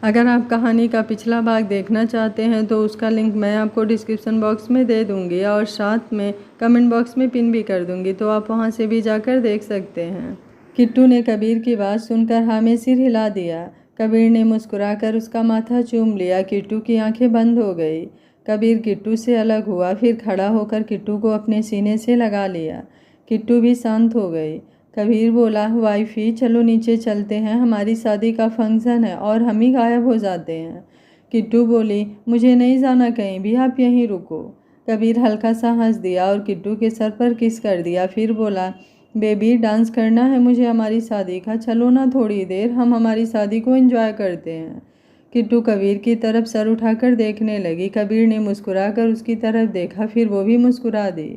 अगर आप कहानी का पिछला भाग देखना चाहते हैं तो उसका लिंक मैं आपको डिस्क्रिप्शन बॉक्स में दे दूंगी और साथ में कमेंट बॉक्स में पिन भी कर दूंगी, तो आप वहां से भी जाकर देख सकते हैं। किट्टू ने कबीर की बात सुनकर हाँ में सिर हिला दिया। कबीर ने मुस्कुराकर उसका माथा चूम लिया। किट्टू की आंखें बंद हो गई। कबीर किट्टू से अलग हुआ, फिर खड़ा होकर किट्टू को अपने सीने से लगा लिया। किट्टू भी शांत हो गई। कबीर बोला, वाइफी चलो नीचे चलते हैं, हमारी शादी का फंक्शन है और हम ही गायब हो जाते हैं। किट्टू बोली, मुझे नहीं जाना कहीं भी, आप यहीं रुको। कबीर हल्का सा हंस दिया और किट्टू के सर पर किस कर दिया, फिर बोला, बेबी डांस करना है मुझे हमारी शादी का, चलो ना थोड़ी देर, हम हमारी शादी को एंजॉय करते हैं। किट्टू कबीर की तरफ सर उठाकर देखने लगी। कबीर ने मुस्कुराकर उसकी तरफ देखा, फिर वो भी मुस्कुरा दी।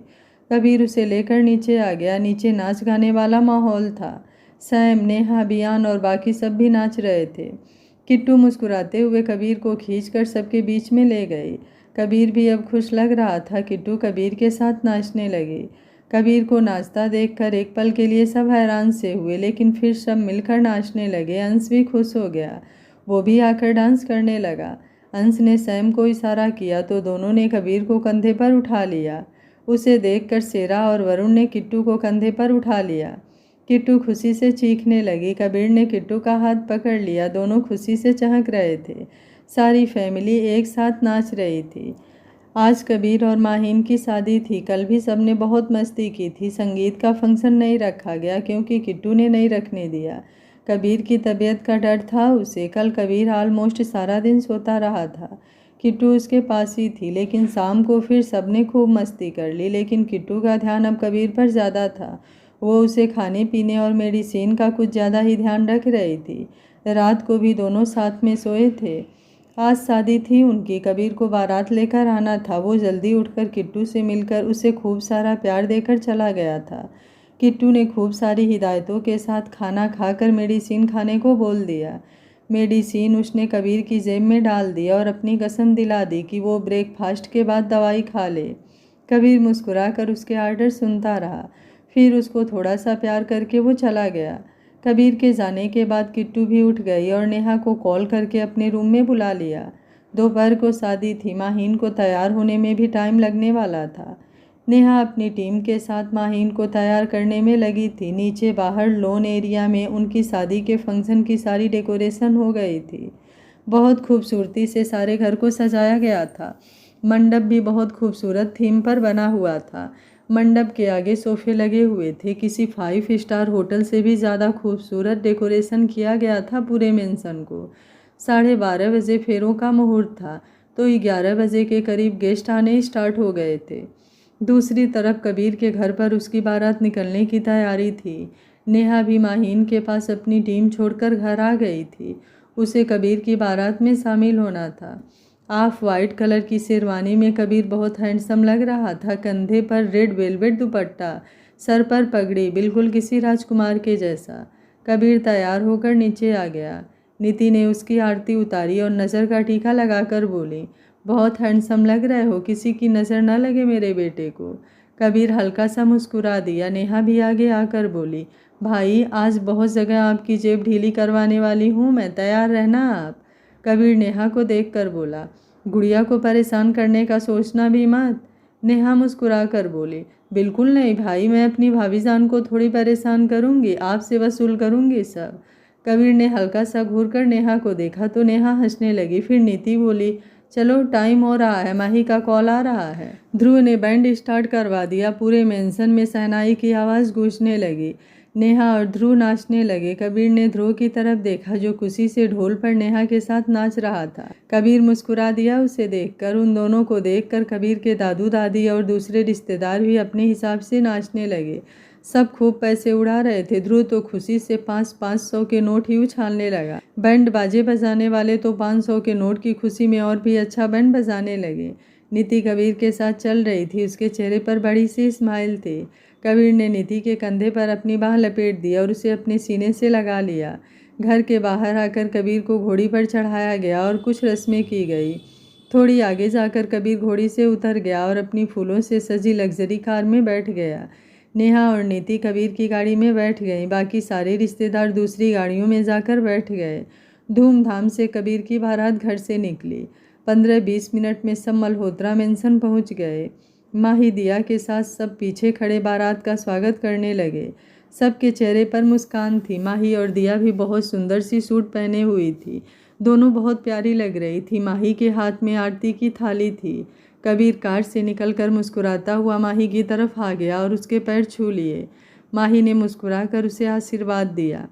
कबीर उसे लेकर नीचे आ गया। नीचे नाच गाने वाला माहौल था। सैम, नेहा, बियान और बाकी सब भी नाच रहे थे। किट्टू मुस्कुराते हुए कबीर को खींचकर सबके बीच में ले गई। कबीर भी अब खुश लग रहा था। किट्टू कबीर के साथ नाचने लगी। कबीर को नाचता देखकर एक पल के लिए सब हैरान से हुए, लेकिन फिर सब मिलकर नाचने लगे। अंश भी खुश हो गया, वो भी आकर डांस करने लगा। अंश ने सैम को इशारा किया तो दोनों ने कबीर को कंधे पर उठा लिया। उसे देखकर सेरा और वरुण ने किट्टू को कंधे पर उठा लिया। किट्टू खुशी से चीखने लगी। कबीर ने किट्टू का हाथ पकड़ लिया। दोनों खुशी से चहक रहे थे। सारी फैमिली एक साथ नाच रही थी। आज कबीर और माहीन की शादी थी। कल भी सबने बहुत मस्ती की थी। संगीत का फंक्शन नहीं रखा गया क्योंकि किट्टू ने नहीं रखने दिया। कबीर की तबीयत का डर था उसे। कल कबीर ऑलमोस्ट सारा दिन सोता रहा था। किट्टू उसके पास ही थी, लेकिन शाम को फिर सबने खूब मस्ती कर ली। लेकिन किट्टू का ध्यान अब कबीर पर ज़्यादा था। वो उसे खाने पीने और मेडिसिन का कुछ ज़्यादा ही ध्यान रख रही थी। रात को भी दोनों साथ में सोए थे। आज शादी थी उनकी। कबीर को बारात लेकर आना था। वो जल्दी उठकर किट्टू से मिलकर उसे खूब सारा प्यार देकर चला गया था। किट्टू ने खूब सारी हिदायतों के साथ खाना खाकर मेडिसिन खाने को बोल दिया। मेडिसिन उसने कबीर की जेब में डाल दिया और अपनी कसम दिला दी कि वो ब्रेकफास्ट के बाद दवाई खा ले। कबीर मुस्कुराकर उसके आर्डर सुनता रहा, फिर उसको थोड़ा सा प्यार करके वो चला गया। कबीर के जाने के बाद किट्टू भी उठ गई और नेहा को कॉल करके अपने रूम में बुला लिया। दोपहर को शादी थी। माहीन को तैयार होने में भी टाइम लगने वाला था। नेहा अपनी टीम के साथ माहीन को तैयार करने में लगी थी। नीचे बाहर लॉन एरिया में उनकी शादी के फंक्शन की सारी डेकोरेशन हो गई थी। बहुत खूबसूरती से सारे घर को सजाया गया था। मंडप भी बहुत खूबसूरत थीम पर बना हुआ था। मंडप के आगे सोफे लगे हुए थे। किसी 5 स्टार होटल से भी ज़्यादा खूबसूरत डेकोरेशन किया गया था पूरे मेंशन को। 12:30 बजे फेरों का मुहूर्त था तो 11 बजे के करीब गेस्ट आने स्टार्ट हो गए थे। दूसरी तरफ कबीर के घर पर उसकी बारात निकलने की तैयारी थी। नेहा भी माहीन के पास अपनी टीम छोड़कर घर आ गई थी। उसे कबीर की बारात में शामिल होना था। ऑफ वाइट कलर की शेरवानी में कबीर बहुत हैंडसम लग रहा था। कंधे पर रेड वेलवेट दुपट्टा, सर पर पगड़ी, बिल्कुल किसी राजकुमार के जैसा। कबीर तैयार होकर नीचे आ गया। नीति ने उसकी आरती उतारी और नज़र का टीका लगाकर बोली, बहुत हैंडसम लग रहे हो, किसी की नज़र न लगे मेरे बेटे को। कबीर हल्का सा मुस्कुरा दिया। नेहा भी आगे आकर बोली, भाई आज बहुत जगह आपकी जेब ढीली करवाने वाली हूँ मैं, तैयार रहना आप। कबीर नेहा को देखकर बोला, गुड़िया को परेशान करने का सोचना भी मत। नेहा मुस्कुरा कर बोली, बिल्कुल नहीं भाई, मैं अपनी भाभी जान को थोड़ी परेशान करूँगी, आपसे वसूल करूँगी सब। कबीर ने हल्का सा घूर कर नेहा को देखा तो नेहा हंसने लगी। फिर नीति बोली, चलो टाइम हो रहा है, माही का कॉल आ रहा है। ध्रुव ने बैंड स्टार्ट करवा दिया। पूरे मेंशन में शहनाई की आवाज़ गूंजने लगी। नेहा और ध्रुव नाचने लगे। कबीर ने ध्रुव की तरफ देखा जो खुशी से ढोल पर नेहा के साथ नाच रहा था। कबीर मुस्कुरा दिया उसे देखकर। उन दोनों को देखकर कबीर के दादू दादी और दूसरे रिश्तेदार भी अपने हिसाब से नाचने लगे। सब खूब पैसे उड़ा रहे थे। ध्रुव तो खुशी से 500 के नोट ही उछालने लगा। बैंड बाजे बजाने वाले तो 500 के नोट की खुशी में और भी अच्छा बैंड बजाने लगे। नीति कबीर के साथ चल रही थी। उसके चेहरे पर बड़ी सी स्माइल थी। कबीर ने नीति के कंधे पर अपनी बाह लपेट दी और उसे अपने सीने से लगा लिया। घर के बाहर आकर कबीर को घोड़ी पर चढ़ाया गया और कुछ रस्में की गई। थोड़ी आगे जाकर कबीर घोड़ी से उतर गया और अपनी फूलों से सजी लग्जरी कार में बैठ गया। नेहा और नीति कबीर की गाड़ी में बैठ गई। बाकी सारे रिश्तेदार दूसरी गाड़ियों में जाकर बैठ गए। धूमधाम से कबीर की बारात घर से निकली। 15-20 मिनट में सब मल्होत्रा मेंशन पहुंच गए। माही दिया के साथ सब पीछे खड़े बारात का स्वागत करने लगे। सबके चेहरे पर मुस्कान थी। माही और दिया भी बहुत सुंदर सी सूट पहने हुई थी। दोनों बहुत प्यारी लग रही थी। माही के हाथ में आरती की थाली थी। कबीर कार से निकलकर मुस्कुराता हुआ माही की तरफ आ गया और उसके पैर छू लिए। माही ने मुस्कुराकर उसे आशीर्वाद दिया।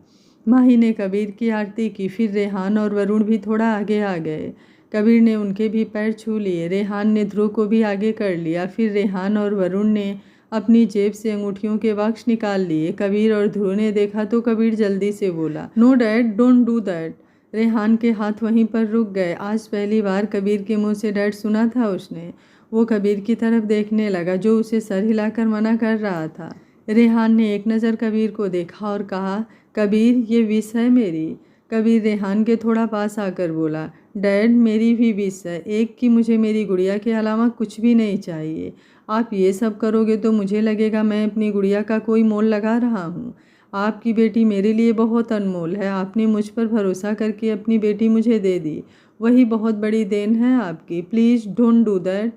माही ने कबीर की आरती की। फिर रेहान और वरुण भी थोड़ा आगे आ गए। कबीर ने उनके भी पैर छू लिए। रेहान ने ध्रुव को भी आगे कर लिया। फिर रेहान और वरुण ने अपनी जेब से अंगूठियों के बॉक्स निकाल लिए। कबीर और ध्रुव ने देखा तो कबीर जल्दी से बोला, no dad, don't do that. Rehan के हाथ वहीं पर रुक गए। आज पहली बार कबीर के मुंह से डैड सुना था उसने। वो कबीर की तरफ देखने लगा जो उसे सर हिलाकर मना कर रहा था। रेहान ने एक नज़र कबीर को देखा और कहा, कबीर ये विश है मेरी। कबीर रेहान के थोड़ा पास आकर बोला, डैड मेरी भी विश है एक कि मुझे मेरी गुड़िया के अलावा कुछ भी नहीं चाहिए। आप ये सब करोगे तो मुझे लगेगा मैं अपनी गुड़िया का कोई मोल लगा रहा हूँ। आपकी बेटी मेरे लिए बहुत अनमोल है। आपने मुझ पर भरोसा करके अपनी बेटी मुझे दे दी, वही बहुत बड़ी देन है आपकी। Please don't do that.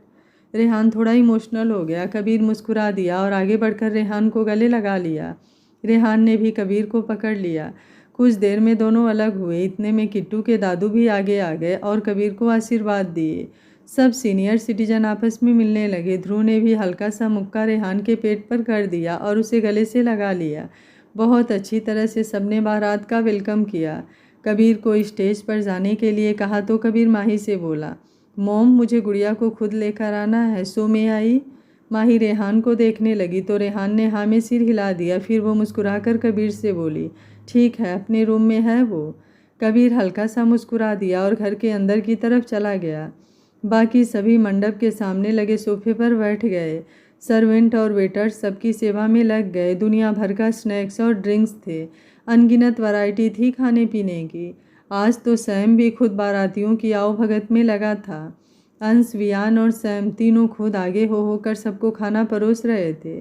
Rehan थोड़ा इमोशनल हो गया। कबीर मुस्कुरा दिया और आगे बढ़कर रेहान को गले लगा लिया। रेहान ने भी कबीर को पकड़ लिया। कुछ देर में दोनों अलग हुए। इतने में किट्टू के दादू भी आगे आ गए और कबीर को आशीर्वाद दिए। सब सीनियर सिटीजन आपस में मिलने लगे। ध्रुव ने भी हल्का सा मुक्का रेहान के पेट पर कर दिया और उसे गले से लगा लिया। बहुत अच्छी तरह से सबने बारात का वेलकम किया। कबीर को स्टेज पर जाने के लिए कहा तो कबीर माही से बोला, मॉम मुझे गुड़िया को खुद लेकर आना है, सो में आई। माही रेहान को देखने लगी तो रेहान ने हाँ में सिर हिला दिया। फिर वो मुस्कुराकर कबीर से बोली, ठीक है अपने रूम में है वो। कबीर हल्का सा मुस्कुरा दिया और घर के अंदर की तरफ चला गया। बाकी सभी मंडप के सामने लगे सोफे पर बैठ गए। सर्वेंट और वेटर्स सबकी सेवा में लग गए। दुनिया भर का स्नैक्स और ड्रिंक्स थे। अनगिनत वैरायटी थी खाने पीने की। आज तो सैम भी खुद बारातियों की आओ भगत में लगा था। अंश, वियान और सैम तीनों खुद आगे हो होकर सबको खाना परोस रहे थे।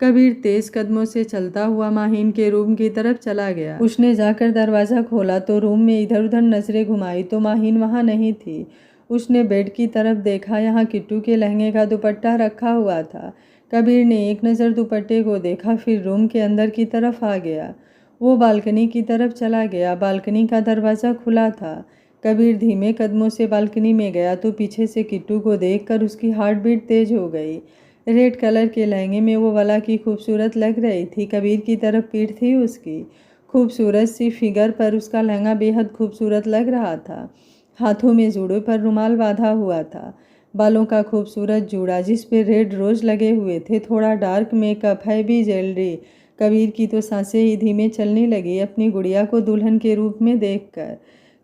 कबीर तेज कदमों से चलता हुआ माहीन के रूम की तरफ चला गया। उसने जाकर दरवाज़ा खोला तो रूम में इधर उधर नजरें घुमाई तो माहीन वहाँ नहीं थी। उसने बेड की तरफ देखा, यहाँ किट्टू के लहंगे का दुपट्टा रखा हुआ था। कबीर ने एक नज़र दुपट्टे को देखा, फिर रूम के अंदर की तरफ आ गया। वो बालकनी की तरफ चला गया। बालकनी का दरवाज़ा खुला था। कबीर धीमे कदमों से बालकनी में गया तो पीछे से किट्टू को देखकर उसकी हार्ट बीट तेज हो गई। रेड कलर के लहंगे में वो वला की खूबसूरत लग रही थी। कबीर की तरफ पीठ थी उसकी। खूबसूरत सी फिगर पर उसका लहंगा बेहद खूबसूरत लग रहा था। हाथों में जूड़ों पर रुमाल बांधा हुआ था। बालों का खूबसूरत जूड़ा जिस पे रेड रोज लगे हुए थे। थोड़ा dark makeup, heavy jewellery. Kabir की तो सांसें ही धीमे चलने लगी अपनी गुड़िया को दुल्हन के रूप में देखकर।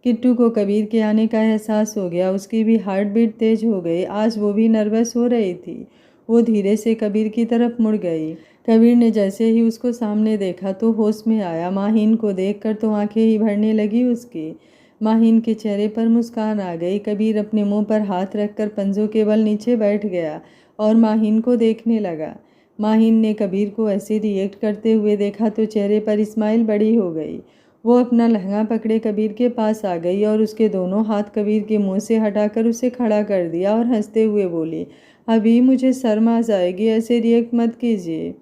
किट्टू को कबीर के आने का एहसास हो गया। उसकी भी हार्ट बीट तेज हो गई। आज वो भी नर्वस हो रही थी। वो धीरे से कबीर की तरफ मुड़ गई। कबीर ने जैसे ही उसको सामने देखा तो होश में आया। माहीन को देखकर तो आंखें ही भरने लगी उसकी। माहीन के चेहरे पर मुस्कान आ गई। कबीर अपने मुंह पर हाथ रखकर पंजों के बल नीचे बैठ गया और माहीन को देखने लगा। माहीन ने कबीर को ऐसे रिएक्ट करते हुए देखा तो चेहरे पर स्माइल बड़ी हो गई। वो अपना लहंगा पकड़े कबीर के पास आ गई और उसके दोनों हाथ कबीर के मुंह से हटाकर उसे खड़ा कर दिया और हंसते हुए बोली, अभी मुझे शर्म आ जाएगी, ऐसे रिएक्ट मत कीजिए।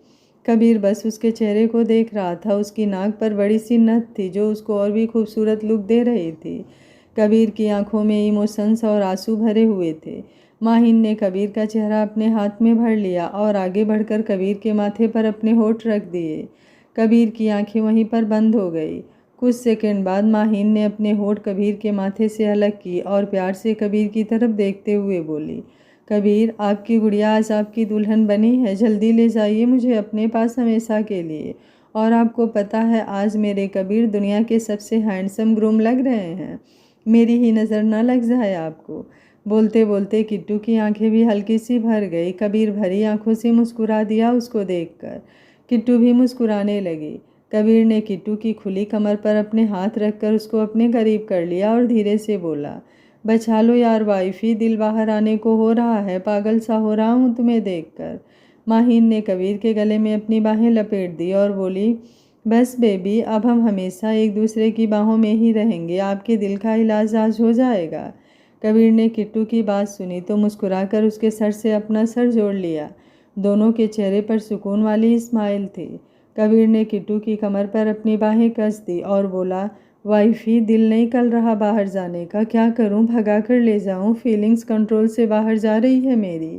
कबीर बस उसके चेहरे को देख रहा था। उसकी नाक पर बड़ी सी नथ थी जो उसको और भी खूबसूरत लुक दे रही थी। कबीर की आंखों में इमोशंस और आंसू भरे हुए थे। माहीन ने कबीर का चेहरा अपने हाथ में भर लिया और आगे बढ़कर कबीर के माथे पर अपने होठ रख दिए। कबीर की आंखें वहीं पर बंद हो गई। कुछ सेकंड बाद माहीन ने अपने होठ कबीर के माथे से अलग की और प्यार से कबीर की तरफ देखते हुए बोली, कबीर आपकी गुड़िया आज आपकी दुल्हन बनी है। जल्दी ले जाइए मुझे अपने पास हमेशा के लिए। और आपको पता है आज मेरे कबीर दुनिया के सबसे हैंडसम ग्रूम लग रहे हैं। मेरी ही नज़र न लग जाए आपको। बोलते बोलते किट्टू की आंखें भी हल्की सी भर गई। कबीर भरी आंखों से मुस्कुरा दिया उसको देखकर। किट्टू भी मुस्कुराने लगी। कबीर ने किट्टू की खुली कमर पर अपने हाथ रखकर उसको अपने करीब कर लिया और धीरे से बोला, बचा लो यार वाइफी, दिल बाहर आने को हो रहा है, पागल सा हो रहा हूँ तुम्हें देखकर। माहीन ने कबीर के गले में अपनी बाहें लपेट दी और बोली, बस बेबी, अब हम हमेशा एक दूसरे की बाहों में ही रहेंगे, आपके दिल का इलाज आज हो जाएगा। कबीर ने किट्टू की बात सुनी तो मुस्कुराकर उसके सर से अपना सर जोड़ लिया। दोनों के चेहरे पर सुकून वाली स्माइल थी। कबीर ने किट्टू की कमर पर अपनी बाहें कस दी और बोला, वाइफी, दिल नहीं कर रहा बाहर जाने का, क्या करूं, भगा कर ले जाऊं, फीलिंग्स कंट्रोल से बाहर जा रही है मेरी।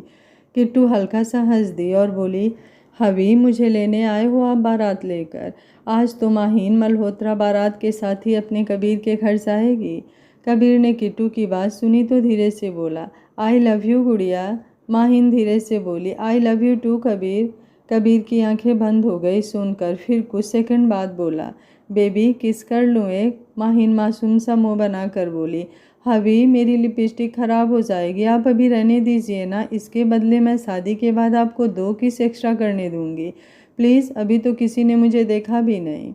किट्टू हल्का सा हंस दी और बोली, हबी, मुझे लेने आए हो आप बारात लेकर। आज तो माहीन मल्होत्रा बारात के साथ ही अपने कबीर के घर जाएगी। कबीर ने किट्टू की बात सुनी तो धीरे से बोला, आई लव यू गुड़िया। माहीन धीरे से बोली, I love you too Kabir. Kabir की आंखें बंद हो गई सुनकर, फिर कुछ सेकंड बाद बोला, बेबी, किस कर लूँ एक। माहीन मासूम सा मुंह बनाकर बोली, हबी, मेरी लिपस्टिक ख़राब हो जाएगी, आप अभी रहने दीजिए ना, इसके बदले मैं शादी के बाद आपको 2 किस एक्स्ट्रा करने दूंगी। प्लीज़, अभी तो किसी ने मुझे देखा भी नहीं।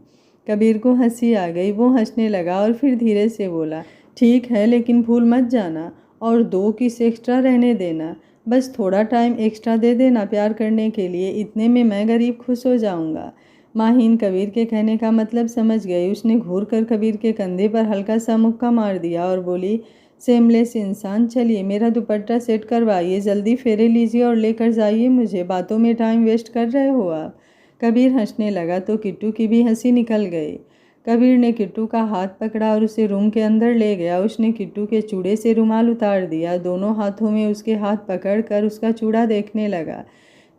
कबीर को हंसी आ गई, वो हंसने लगा और फिर धीरे से बोला, ठीक है, लेकिन भूल मत जाना और 2 किस एक्स्ट्रा रहने देना। बस थोड़ा टाइम एक्स्ट्रा दे देना प्यार करने के लिए, इतने में मैं गरीब खुश हो जाऊंगा। माहीन कबीर के कहने का मतलब समझ गई। उसने घूर कर कबीर के कंधे पर हल्का सा मुक्का मार दिया और बोली, सेमलेस इंसान, चलिए मेरा दुपट्टा सेट करवाइए, जल्दी फेरे लीजिए और लेकर जाइए मुझे, बातों में टाइम वेस्ट कर रहे हो आप। कबीर हंसने लगा तो किट्टू की भी हंसी निकल गई। कबीर ने किट्टू का हाथ पकड़ा और उसे रूम के अंदर ले गया। उसने किट्टू के चूड़े से रुमाल उतार दिया, दोनों हाथों में उसके हाथ पकड़कर उसका चूड़ा देखने लगा।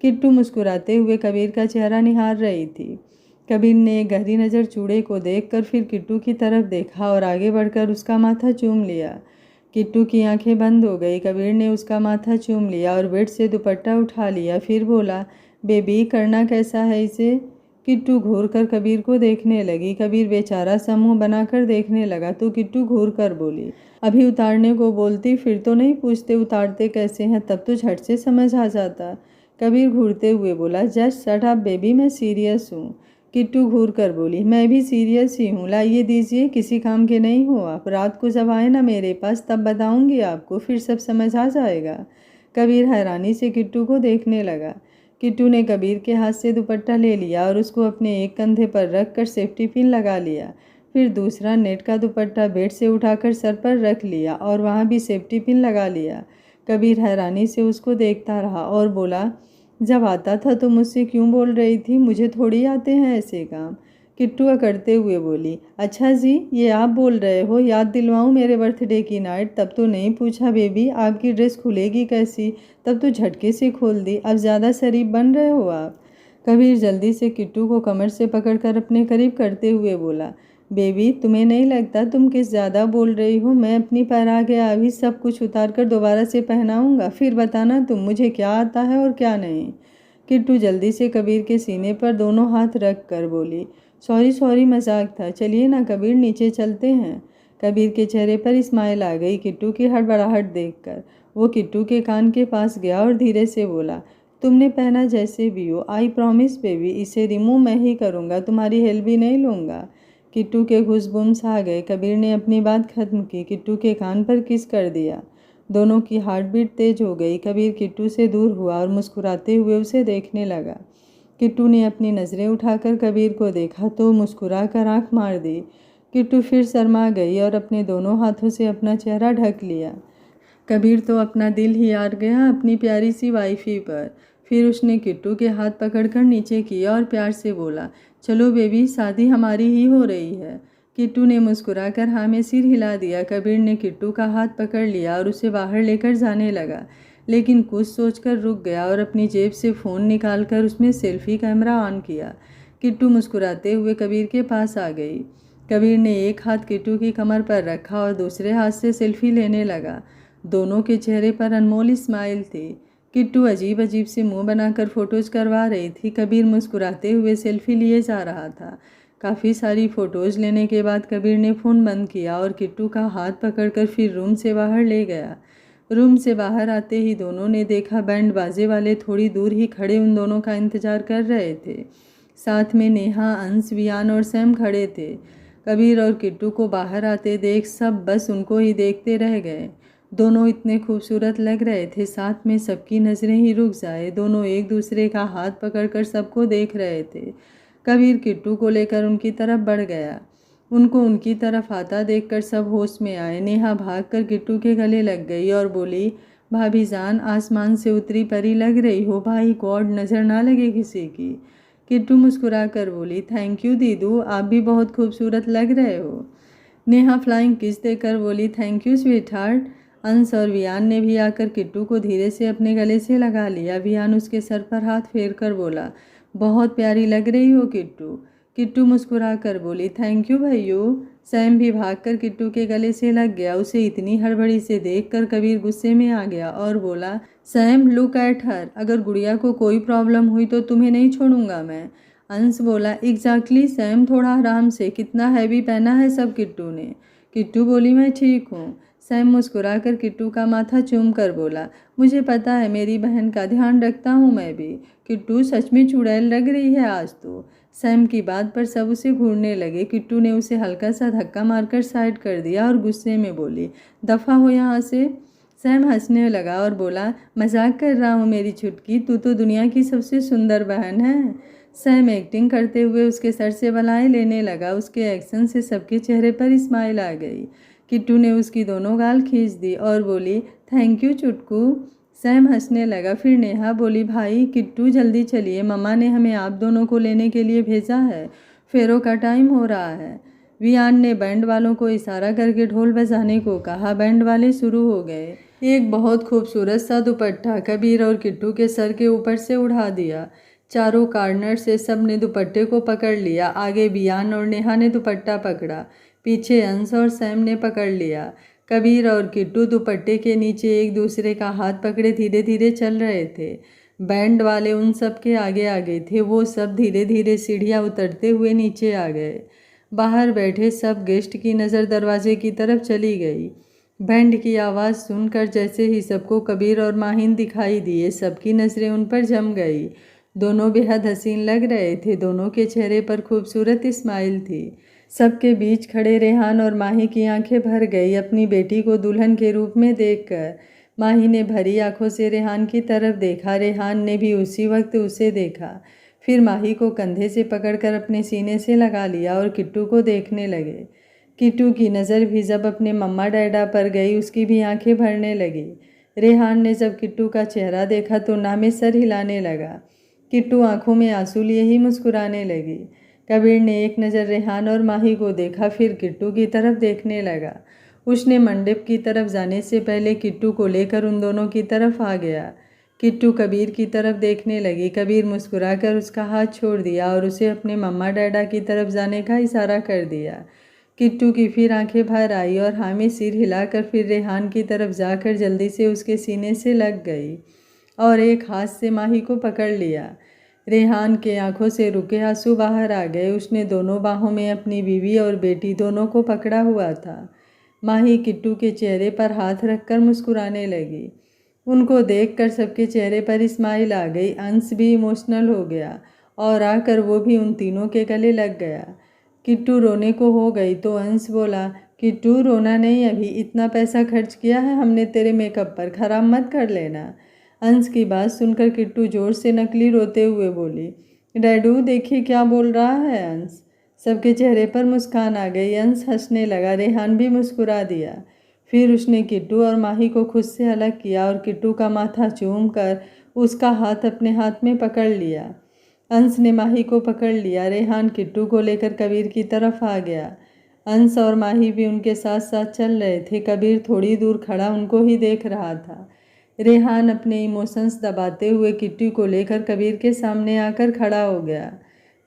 किट्टू मुस्कुराते हुए कबीर का चेहरा निहार रही थी। कबीर ने एक गहरी नज़र चूड़े को देखकर फिर किट्टू की तरफ देखा और आगे बढ़कर उसका माथा चूम लिया। किट्टू की आंखें बंद हो गई। कबीर ने उसका माथा चूम लिया और बेड से दुपट्टा उठा लिया, फिर बोला, बेबी, करना कैसा है इसे। किट्टू घूर कर कबीर को देखने लगी। कबीर बेचारा सा मुंह बनाकर देखने लगा तो किट्टू घूर कर बोली, अभी उतारने को बोलती, फिर तो नहीं पूछते उतारते कैसे हैं, तब तो झट से समझ आ जाता। कबीर घूरते हुए बोला, जस्ट शट अप बेबी, मैं सीरियस हूँ। किट्टू घूर कर बोली, मैं भी सीरियस ही हूँ, लाइए दीजिए, किसी काम के नहीं हो आप, रात को जब आए ना मेरे पास तब बताऊंगी आपको, फिर सब समझ आ जाएगा। कबीर हैरानी से किट्टू को देखने लगा। किट्टू ने कबीर के हाथ से दुपट्टा ले लिया और उसको अपने एक कंधे पर रख कर सेफ्टी पिन लगा लिया। फिर दूसरा नेट का दुपट्टा बेड से उठाकर सर पर रख लिया और वहाँ भी सेफ्टी पिन लगा लिया। कबीर हैरानी से उसको देखता रहा और बोला, जब आता था तो मुझसे क्यों बोल रही थी, मुझे थोड़ी आते हैं ऐसे काम। किट्टू अकड़ते हुए बोली, अच्छा जी, ये आप बोल रहे हो, याद दिलवाऊं मेरे बर्थडे की नाइट, तब तो नहीं पूछा बेबी, आपकी ड्रेस खुलेगी कैसी, तब तो झटके से खोल दी, अब ज़्यादा शरीफ बन रहे हो आप। कबीर जल्दी से किट्टू को कमर से पकड़कर अपने करीब करते हुए बोला, बेबी, तुम्हें नहीं लगता तुम किस ज़्यादा बोल रही हो, मैं अपनी पर आ गया, अभी सब कुछ उतार कर दोबारा से पहनाऊंगा, फिर बताना तुम मुझे क्या आता है और क्या नहीं। किट्टू जल्दी से कबीर के सीने पर दोनों हाथ रख कर बोली, सॉरी सॉरी, मजाक था, चलिए ना कबीर, नीचे चलते हैं। कबीर के चेहरे पर स्माइल आ गई किट्टू की हड़बड़ाहट देखकर। वो किट्टू के कान के पास गया और धीरे से बोला, तुमने पहना जैसे भी हो, आई प्रॉमिस बेबी, इसे रिमूव मैं ही करूँगा, तुम्हारी हेल्प भी नहीं लूँगा। किट्टू के घुसबुम्स आ गए। कबीर ने अपनी बात खत्म की, किट्टू के कान पर किस कर दिया। दोनों की हार्ट बीट तेज हो गई। कबीर किट्टू से दूर हुआ और मुस्कुराते हुए उसे देखने लगा। किट्टू ने अपनी नज़रें उठाकर कबीर को देखा तो मुस्कुरा कर आँख मार दी। किट्टू फिर शर्मा गई और अपने दोनों हाथों से अपना चेहरा ढक लिया। कबीर तो अपना दिल ही हार गया अपनी प्यारी सी वाइफी पर। फिर उसने किट्टू के हाथ पकड़कर नीचे किया और प्यार से बोला, चलो बेबी, शादी हमारी ही हो रही है। किट्टू ने मुस्कुराकर हाँ में सिर हिला दिया। कबीर ने किट्टू का हाथ पकड़ लिया और उसे बाहर लेकर जाने लगा, लेकिन कुछ सोचकर रुक गया और अपनी जेब से फ़ोन निकालकर उसमें सेल्फी कैमरा ऑन किया। किट्टू मुस्कुराते हुए कबीर के पास आ गई। कबीर ने एक हाथ किट्टू की कमर पर रखा और दूसरे हाथ से सेल्फी लेने लगा। दोनों के चेहरे पर अनमोल स्माइल थी। किट्टू अजीब अजीब से मुंह बनाकर फ़ोटोज़ करवा रही थी। कबीर मुस्कुराते हुए सेल्फी लिए जा रहा था। काफ़ी सारी फ़ोटोज़ लेने के बाद कबीर ने फ़ोन बंद किया और किट्टू का हाथ पकड़कर फिर रूम से बाहर ले गया। रूम से बाहर आते ही दोनों ने देखा बैंड बाजे वाले थोड़ी दूर ही खड़े उन दोनों का इंतज़ार कर रहे थे। साथ में नेहा, अंश, वियान और सैम खड़े थे। कबीर और किट्टू को बाहर आते देख सब बस उनको ही देखते रह गए। दोनों इतने खूबसूरत लग रहे थे, साथ में सबकी नज़रें ही रुक जाए। दोनों एक दूसरे का हाथ पकड़कर सबको देख रहे थे। कबीर किट्टू को लेकर उनकी तरफ बढ़ गया। उनको उनकी तरफ आता देखकर सब होश में आए। नेहा भागकर किट्टू के गले लग गई और बोली, भाभी जान, आसमान से उतरी परी लग रही हो, भाई गॉड नज़र ना लगे किसी की। किट्टू मुस्कुरा कर बोली, थैंक यू दीदू, आप भी बहुत खूबसूरत लग रहे हो। नेहा फ्लाइंग किस देकर बोली, थैंक यू स्वीट हार्ट। अंश और वियान ने भी आकर किट्टू को धीरे से अपने गले से लगा लिया। वियान उसके सर पर हाथ फेर कर बोला, बहुत प्यारी लग रही हो किट्टू। किट्टू मुस्कुरा कर बोली, थैंक यू भैयू। सैम भी भागकर किट्टू के गले से लग गया। उसे इतनी हड़बड़ी से देखकर कबीर गुस्से में आ गया और बोला, सैम लुक एट हर, अगर गुड़िया को कोई प्रॉब्लम हुई तो तुम्हें नहीं छोड़ूंगा मैं। अंश बोला, एग्जैक्टली सैम, थोड़ा आराम से, कितना हैवी पहना है सब किट्टू ने। किट्टू बोली, मैं ठीक हूँ। सैम मुस्कुरा कर किट्टू का माथा चूम कर बोला, मुझे पता है, मेरी बहन का ध्यान रखता हूँ मैं भी। किट्टू सच में चुड़ैल लग रही है आज तो। सैम की बात पर सब उसे घूरने लगे। किट्टू ने उसे हल्का सा धक्का मारकर साइड कर दिया और गुस्से में बोली, दफ़ा हो यहाँ से। सैम हंसने लगा और बोला, मजाक कर रहा हूँ मेरी छुटकी, तू तो दुनिया की सबसे सुंदर बहन है। सैम एक्टिंग करते हुए उसके सर से बलाएं लेने लगा। उसके एक्शन से सबके चेहरे पर स्माइल आ गई। किट्टू ने उसकी दोनों गाल खींच दी और बोली, थैंक यू चुटकू। सैम हंसने लगा। फिर नेहा बोली, भाई किट्टू जल्दी चलिए, मम्मा ने हमें आप दोनों को लेने के लिए भेजा है, फेरों का टाइम हो रहा है। वियान ने बैंड वालों को इशारा करके ढोल बजाने को कहा। बैंड वाले शुरू हो गए। एक बहुत खूबसूरत सा दुपट्टा कबीर और किट्टू के सर के ऊपर से उड़ा दिया। चारों कार्नर से सब ने दुपट्टे को पकड़ लिया। आगे वियान और नेहा ने दुपट्टा पकड़ा, पीछे अंश और सैम ने पकड़ लिया। कबीर और किट्टू दुपट्टे के नीचे एक दूसरे का हाथ पकड़े धीरे धीरे चल रहे थे। बैंड वाले उन सब के आगे आगे थे। वो सब धीरे धीरे सीढ़ियाँ उतरते हुए नीचे आ गए। बाहर बैठे सब गेस्ट की नज़र दरवाजे की तरफ चली गई। बैंड की आवाज़ सुनकर जैसे ही सबको कबीर और माहिन दिखाई दिए, सबकी नज़रें उन पर जम गई। दोनों बेहद हसीन लग रहे थे। दोनों के चेहरे पर खूबसूरत स्माइल थी। सबके बीच खड़े रेहान और माही की आंखें भर गई अपनी बेटी को दुल्हन के रूप में देखकर। माही ने भरी आंखों से रेहान की तरफ देखा। रेहान ने भी उसी वक्त उसे देखा। फिर माही को कंधे से पकड़कर अपने सीने से लगा लिया और किट्टू को देखने लगे। किट्टू की नज़र भी जब अपने मम्मा डैडा पर गई, उसकी भी आंखें भरने लगी। रेहान ने जब किट्टू का चेहरा देखा तो नामे सर हिलाने लगा। किट्टू आंखों में आंसू लिए ही मुस्कुराने लगी। कबीर ने एक नज़र रेहान और माही को देखा, फिर किट्टू की तरफ देखने लगा। उसने मंडप की तरफ जाने से पहले किट्टू को लेकर उन दोनों की तरफ आ गया। किट्टू कबीर की तरफ देखने लगी। कबीर मुस्कुराकर उसका हाथ छोड़ दिया और उसे अपने मम्मा डैडा की तरफ जाने का इशारा कर दिया। किट्टू की फिर आंखें भर आई और हाँ में सिर हिलाकर फिर रेहान की तरफ जाकर जल्दी से उसके सीने से लग गई और एक हाथ से माही को पकड़ लिया। रेहान के आंखों से रुके आंसू बाहर आ गए। उसने दोनों बाहों में अपनी बीवी और बेटी दोनों को पकड़ा हुआ था। माही किट्टू के चेहरे पर हाथ रखकर मुस्कुराने लगी। उनको देखकर सबके चेहरे पर स्माइल आ गई। अंश भी इमोशनल हो गया और आकर वो भी उन तीनों के गले लग गया। किट्टू रोने को हो गई तो अंश बोला, किट्टू रोना नहीं, अभी इतना पैसा खर्च किया है हमने तेरे मेकअप पर, खराब मत कर लेना। अंश की बात सुनकर किट्टू जोर से नकली रोते हुए बोली, डैडू देखिए क्या बोल रहा है अंश। सबके चेहरे पर मुस्कान आ गई। अंश हंसने लगा। रेहान भी मुस्कुरा दिया। फिर उसने किट्टू और माही को खुद से अलग किया और किट्टू का माथा चूम कर उसका हाथ अपने हाथ में पकड़ लिया। अंश ने माही को पकड़ लिया। रेहान किट्टू को लेकर कबीर की तरफ आ गया। अंश और माही भी उनके साथ साथ चल रहे थे। कबीर थोड़ी दूर खड़ा उनको ही देख रहा था। रेहान अपने इमोशंस दबाते हुए किट्टू को लेकर कबीर के सामने आकर खड़ा हो गया।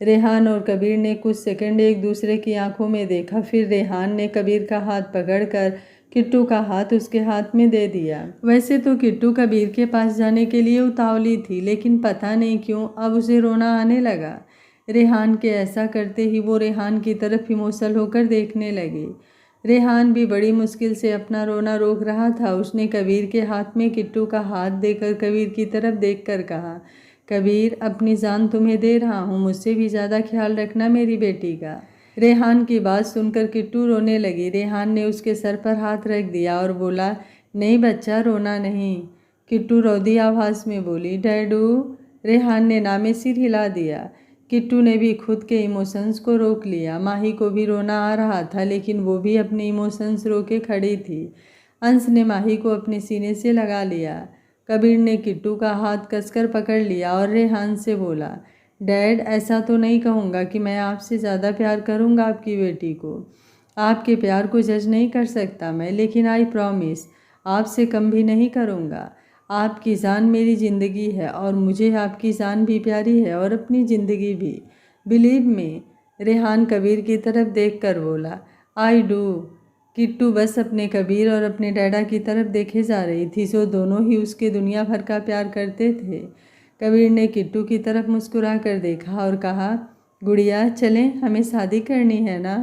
रेहान और कबीर ने कुछ सेकंड एक दूसरे की आंखों में देखा। फिर रेहान ने कबीर का हाथ पकड़कर किट्टू का हाथ उसके हाथ में दे दिया। वैसे तो किट्टू कबीर के पास जाने के लिए उतावली थी, लेकिन पता नहीं क्यों अब उसे रोना आने लगा। रेहान के ऐसा करते ही वो रेहान की तरफ इमोशनल होकर देखने लगी। रेहान भी बड़ी मुश्किल से अपना रोना रोक रहा था। उसने कबीर के हाथ में किट्टू का हाथ देकर कबीर की तरफ देखकर कहा, कबीर अपनी जान तुम्हें दे रहा हूँ, मुझसे भी ज़्यादा ख्याल रखना मेरी बेटी का। रेहान की बात सुनकर किट्टू रोने लगी। रेहान ने उसके सर पर हाथ रख दिया और बोला, नहीं बच्चा, रोना नहीं। किट्टू रोदी आवाज़ में बोली, डैडू। रेहान ने नामे सिर हिला दिया। किट्टू ने भी खुद के इमोशंस को रोक लिया। माही को भी रोना आ रहा था, लेकिन वो भी अपने इमोशंस रोके खड़ी थी। अंश ने माही को अपने सीने से लगा लिया। कबीर ने किट्टू का हाथ कसकर पकड़ लिया और रेहान से बोला, डैड, ऐसा तो नहीं कहूँगा कि मैं आपसे ज़्यादा प्यार करूँगा आपकी बेटी को। आपके प्यार को जज नहीं कर सकता मैं, लेकिन आई प्रॉमिस आपसे कम भी नहीं करूँगा। आपकी जान मेरी ज़िंदगी है और मुझे आपकी जान भी प्यारी है और अपनी ज़िंदगी भी। Believe me. रेहान कबीर की तरफ देखकर बोला, आई डू। किट्टू बस अपने कबीर और अपने डैडा की तरफ देखे जा रही थी, जो दोनों ही उसके दुनिया भर का प्यार करते थे। कबीर ने किट्टू की तरफ मुस्कुरा कर देखा और कहा, गुड़िया चलें, हमें शादी करनी है ना।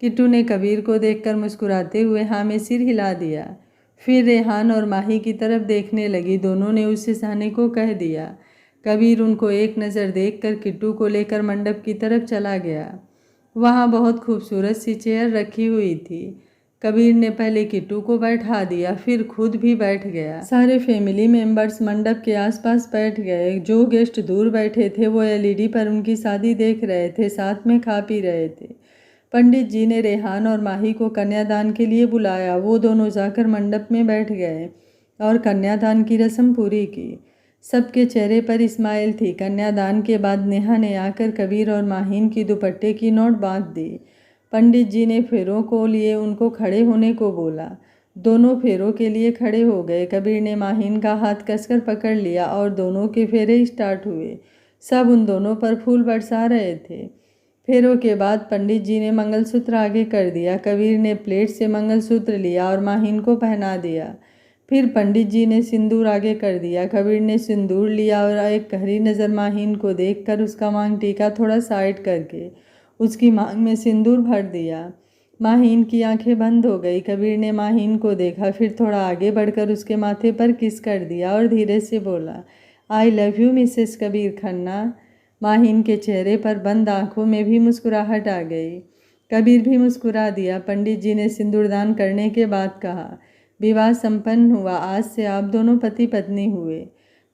किट्टू ने कबीर को देखकर मुस्कुराते हुए हाँ में सिर हिला दिया। फिर रेहान और माही की तरफ देखने लगी। दोनों ने उससे जाने को कह दिया। कबीर उनको एक नज़र देखकर किट्टू को लेकर मंडप की तरफ चला गया। वहाँ बहुत खूबसूरत सी चेयर रखी हुई थी। कबीर ने पहले किट्टू को बैठा दिया, फिर खुद भी बैठ गया। सारे फैमिली मेंबर्स मंडप के आसपास बैठ गए। जो गेस्ट दूर बैठे थे वो एलईडी पर उनकी शादी देख रहे थे, साथ में खा पी रहे थे। पंडित जी ने रेहान और माही को कन्यादान के लिए बुलाया। वो दोनों जाकर मंडप में बैठ गए और कन्यादान की रस्म पूरी की। सबके चेहरे पर स्माइल थी। कन्यादान के बाद नेहा ने आकर कबीर और माहीन की दुपट्टे की नोट बांध दी। पंडित जी ने फेरों को लिए उनको खड़े होने को बोला। दोनों फेरों के लिए खड़े हो गए। कबीर ने माहीन का हाथ कसकर पकड़ लिया और दोनों के फेरे स्टार्ट हुए। सब उन दोनों पर फूल बरसा रहे थे। फेरों के बाद पंडित जी ने मंगलसूत्र आगे कर दिया। कबीर ने प्लेट से मंगलसूत्र लिया और माहीन को पहना दिया। फिर पंडित जी ने सिंदूर आगे कर दिया। कबीर ने सिंदूर लिया और एक गहरी नज़र माहीन को देखकर उसका मांग टीका थोड़ा साइड करके उसकी मांग में सिंदूर भर दिया। माहीन की आंखें बंद हो गई। कबीर ने माहीन को देखा, फिर थोड़ा आगे बढ़कर उसके माथे पर किस कर दिया और धीरे से बोला, आई love you Mrs Kabir Khanna. Maheen के चेहरे पर बंद आंखों में भी मुस्कुराहट आ गई। कबीर भी मुस्कुरा दिया। पंडित जी ने सिंदूरदान करने के बाद कहा, विवाह संपन्न हुआ, आज से आप दोनों पति पत्नी हुए।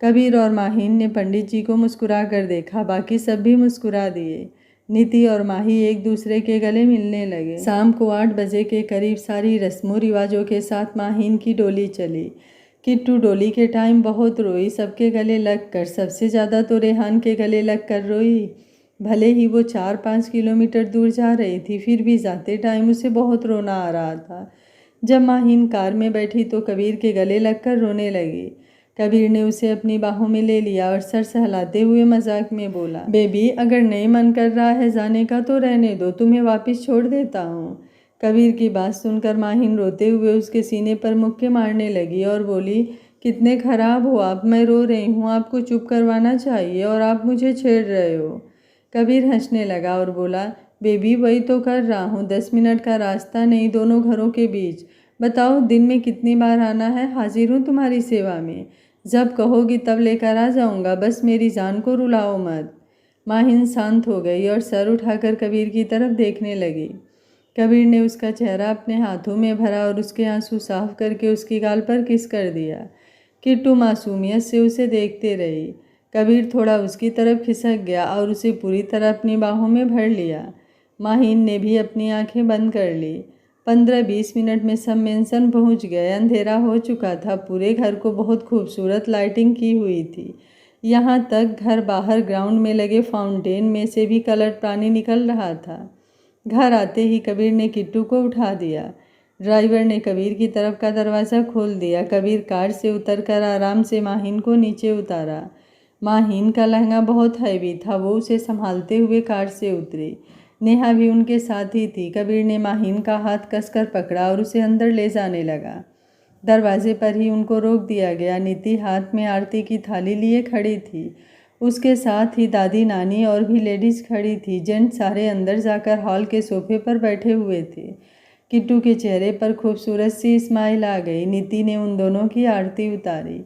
कबीर और माहीन ने पंडित जी को मुस्कुरा कर देखा। बाकी सब भी मुस्कुरा दिए। नीति और माही एक दूसरे के गले मिलने लगे। शाम को 8 बजे के करीब सारी रस्मों रिवाजों के साथ माहीन की डोली चली। किट्टू डोली के टाइम बहुत रोई, सबके गले लग कर। सबसे ज़्यादा तो रेहान के गले लग कर रोई। भले ही वो 4-5 किलोमीटर दूर जा रही थी, फिर भी जाते टाइम उसे बहुत रोना आ रहा था। जब माहीन कार में बैठी तो कबीर के गले लगकर रोने लगी। कबीर ने उसे अपनी बाहों में ले लिया और सर सहलाते हुए मजाक में बोला, बेबी अगर नहीं मन कर रहा है जाने का तो रहने दो, तुम्हें वापस छोड़ देता हूँ। कबीर की बात सुनकर माहीन रोते हुए उसके सीने पर मुक्के मारने लगी और बोली, कितने खराब हो आप, मैं रो रही हूँ, आपको चुप करवाना चाहिए और आप मुझे छेड़ रहे हो। कबीर हंसने लगा और बोला, बेबी वही तो कर रहा हूँ, 10 मिनट का रास्ता नहीं दोनों घरों के बीच। बताओ दिन में कितनी बार आना है, हाजिर हूँ तुम्हारी सेवा में। जब कहोगी तब लेकर आ जाऊँगा, बस मेरी जान को रुलाओ मत। माहीन शांत हो गई और सर उठाकर कबीर की तरफ देखने लगी। कबीर ने उसका चेहरा अपने हाथों में भरा और उसके आंसू साफ करके उसकी गाल पर किस कर दिया। किट्टू मासूमियत से उसे देखते रही। कबीर थोड़ा उसकी तरफ खिसक गया और उसे पूरी तरह अपनी बाहों में भर लिया। माहीन ने भी अपनी आंखें बंद कर ली। 15-20 मिनट में सब मेंशन पहुंच गए। अंधेरा हो चुका था। पूरे घर को बहुत खूबसूरत लाइटिंग की हुई थी। यहाँ तक घर बाहर ग्राउंड में लगे फाउंटेन में से भी कलर्ड पानी निकल रहा था। घर आते ही कबीर ने किट्टू को उठा दिया। ड्राइवर ने कबीर की तरफ का दरवाज़ा खोल दिया। कबीर कार से उतरकर आराम से माहीन को नीचे उतारा। माहीन का लहंगा बहुत हैवी था, वो उसे संभालते हुए कार से उतरी। नेहा भी उनके साथ ही थी। कबीर ने माहीन का हाथ कसकर पकड़ा और उसे अंदर ले जाने लगा। दरवाजे पर ही उनको रोक दिया गया। नीति हाथ में आरती की थाली लिए खड़ी थी। उसके साथ ही दादी, नानी और भी लेडीज़ खड़ी थी। जेंट सारे अंदर जाकर हॉल के सोफे पर बैठे हुए थे। किट्टू के चेहरे पर खूबसूरत सी स्माइल आ गई। नीति ने उन दोनों की आरती उतारी।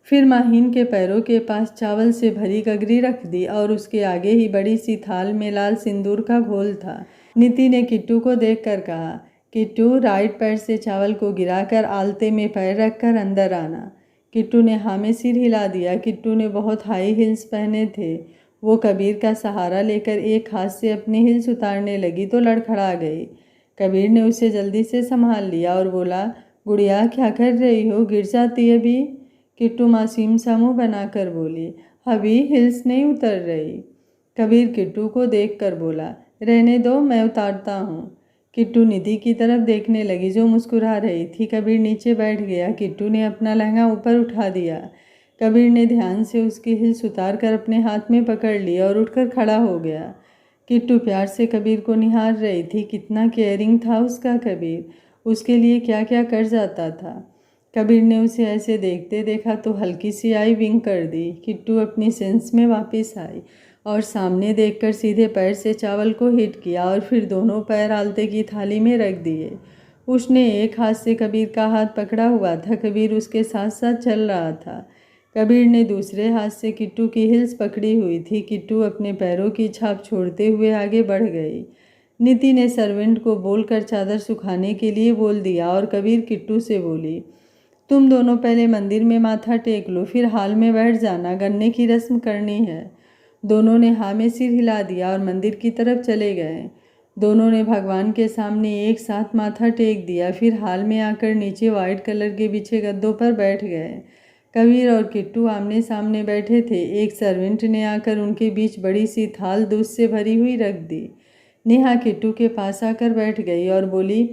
फिर माहीन के पैरों के पास चावल से भरी गगरी रख दी और उसके आगे ही बड़ी सी थाल में लाल सिंदूर का घोल था। नीति ने किट्टू को देखकर कहा, किट्टू राइट पैर से चावल को गिराकर आलते में पैर रखकर अंदर आना। किट्टू ने हाँ में सिर हिला दिया। किट्टू ने बहुत हाई हील्स पहने थे। वो कबीर का सहारा लेकर एक हाथ से अपनी हिल्स उतारने लगी तो लड़खड़ा गई। कबीर ने उसे जल्दी से संभाल लिया और बोला, गुड़िया क्या कर रही हो, गिर जाती है अभी। किट्टू मासूम सा मुँह बनाकर बोली, अभी हिल्स नहीं उतर रही। कबीर किट्टू को देखकर बोला, रहने दो, मैं उतारता हूँ। किट्टू निधि की तरफ देखने लगी जो मुस्कुरा रही थी। कबीर नीचे बैठ गया। किट्टू ने अपना लहंगा ऊपर उठा दिया। कबीर ने ध्यान से उसकी हिल्स उतार कर अपने हाथ में पकड़ लिया और उठकर खड़ा हो गया। किट्टू प्यार से कबीर को निहार रही थी। कितना केयरिंग था उसका कबीर, उसके लिए क्या क्या कर जाता था। कबीर ने उसे ऐसे देखते देखा तो हल्की सी आई विंक कर दी। किट्टू अपनी सेंस में वापस आई और सामने देखकर सीधे पैर से चावल को हिट किया और फिर दोनों पैर आलते की थाली में रख दिए। उसने एक हाथ से कबीर का हाथ पकड़ा हुआ था। कबीर उसके साथ साथ चल रहा था। कबीर ने दूसरे हाथ से किट्टू की हिल्स पकड़ी हुई थी। किट्टू अपने पैरों की छाप छोड़ते हुए आगे बढ़ गई। नीति ने सर्वेंट को बोलकर चादर सुखाने के लिए बोल दिया और कबीर किट्टू से बोली, तुम दोनों पहले मंदिर में माथा टेक लो, फिर हाल में बैठ जाना, गन्ने की रस्म करनी है। दोनों ने हाँ में सिर हिला दिया और मंदिर की तरफ चले गए। दोनों ने भगवान के सामने एक साथ माथा टेक दिया, फिर हाल में आकर नीचे वाइट कलर के बिछे गद्दों पर बैठ गए। कबीर और किट्टू आमने सामने बैठे थे। एक सर्वेंट ने आकर उनके बीच बड़ी सी थाल दूध से भरी हुई रख दी। नेहा किट्टू के पास आकर बैठ गई और बोली,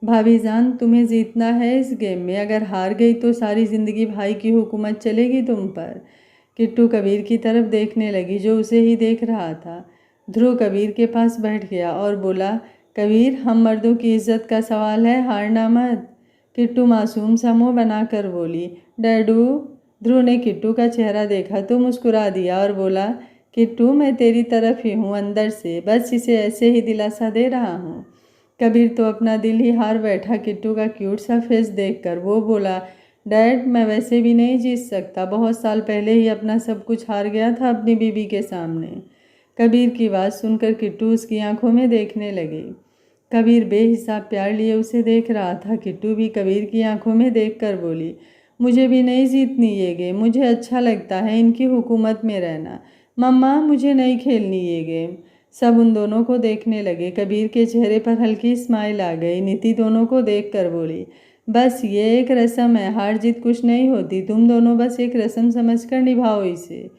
भाभी जान, तुम्हें जीतना है इस गेम में, अगर हार गई तो सारी ज़िंदगी भाई की हुकूमत चलेगी तुम पर। किट्टू कबीर की तरफ देखने लगी जो उसे ही देख रहा था। ध्रुव कबीर के पास बैठ गया और बोला, कबीर, हम मर्दों की इज्जत का सवाल है, हारना मत। किट्टू मासूम सा मुँह बनाकर बोली, डैडू। ध्रुव ने किट्टू का चेहरा देखा तो मुस्कुरा दिया और बोला, किट्टू, मैं तेरी तरफ ही हूँ अंदर से, बस इसे ऐसे ही दिलासा दे रहा हूँ। कबीर तो अपना दिल ही हार बैठा किट्टू का क्यूट सा फेस देखकर। वो बोला, डैड, मैं वैसे भी नहीं जीत सकता, बहुत साल पहले ही अपना सब कुछ हार गया था अपनी बीबी के सामने। कबीर की बात सुनकर किट्टू उसकी आंखों में देखने लगी। कबीर बेहिसाब प्यार लिए उसे देख रहा था। किट्टू भी कबीर की आंखों में देखकर बोली, मुझे भी नहीं जीतनी ये गेम, मुझे अच्छा लगता है इनकी हुकूमत में रहना। मम्मा, मुझे नहीं खेलनी ये गेम। सब उन दोनों को देखने लगे। कबीर के चेहरे पर हल्की स्माइल आ गई। नीति दोनों को देखकर बोली, बस ये एक रस्म है, हार जीत कुछ नहीं होती, तुम दोनों बस एक रस्म समझकर निभाओ इसे।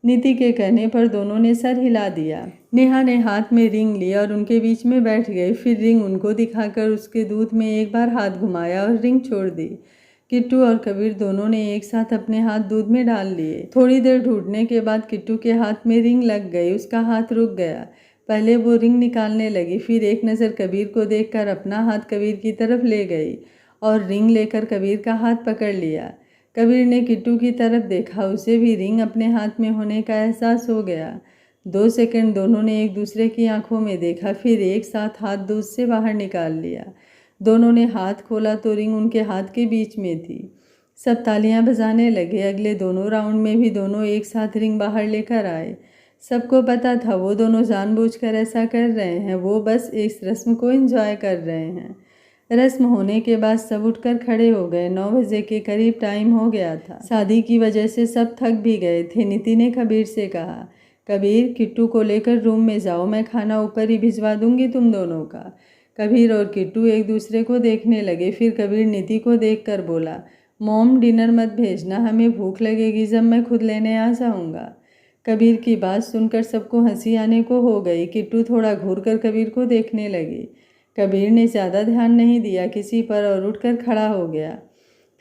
नीति के कहने पर दोनों ने सर हिला दिया। नेहा ने हाथ में रिंग ली और उनके बीच में बैठ गई। फिर रिंग उनको दिखाकर उसके दूध में एक बार हाथ घुमाया और रिंग छोड़ दी। किट्टू और कबीर दोनों ने एक साथ अपने हाथ दूध में डाल लिए। थोड़ी देर ढूंढने के बाद किट्टू के हाथ में रिंग लग गई। उसका हाथ रुक गया। पहले वो रिंग निकालने लगी, फिर एक नज़र कबीर को देखकर अपना हाथ कबीर की तरफ ले गई और रिंग लेकर कबीर का हाथ पकड़ लिया। कबीर ने किट्टू की तरफ देखा, उसे भी रिंग अपने हाथ में होने का एहसास हो गया। 2 सेकंड दोनों ने एक दूसरे की आंखों में देखा, फिर एक साथ हाथ दूध से बाहर निकाल लिया। दोनों ने हाथ खोला तो रिंग उनके हाथ के बीच में थी। सब तालियां बजाने लगे। अगले दोनों राउंड में भी दोनों एक साथ रिंग बाहर लेकर आए। सबको पता था वो दोनों जानबूझकर ऐसा कर रहे हैं, वो बस इस रस्म को एंजॉय कर रहे हैं। रस्म होने के बाद सब उठकर खड़े हो गए। 9 बजे के करीब टाइम हो गया था। शादी की वजह से सब थक भी गए थे। नीति ने कबीर से कहा, कबीर, किट्टू को लेकर रूम में जाओ, मैं खाना ऊपर ही भिजवा दूंगी तुम दोनों का। कबीर और किट्टू एक दूसरे को देखने लगे। फिर कबीर नीति को देखकर बोला, मॉम, डिनर मत भेजना, हमें भूख लगेगी जब मैं खुद लेने आ जाऊँगा। कबीर की बात सुनकर सबको हंसी आने को हो गई। किट्टू थोड़ा घूरकर कबीर को देखने लगी। कबीर ने ज़्यादा ध्यान नहीं दिया किसी पर और उठकर खड़ा हो गया।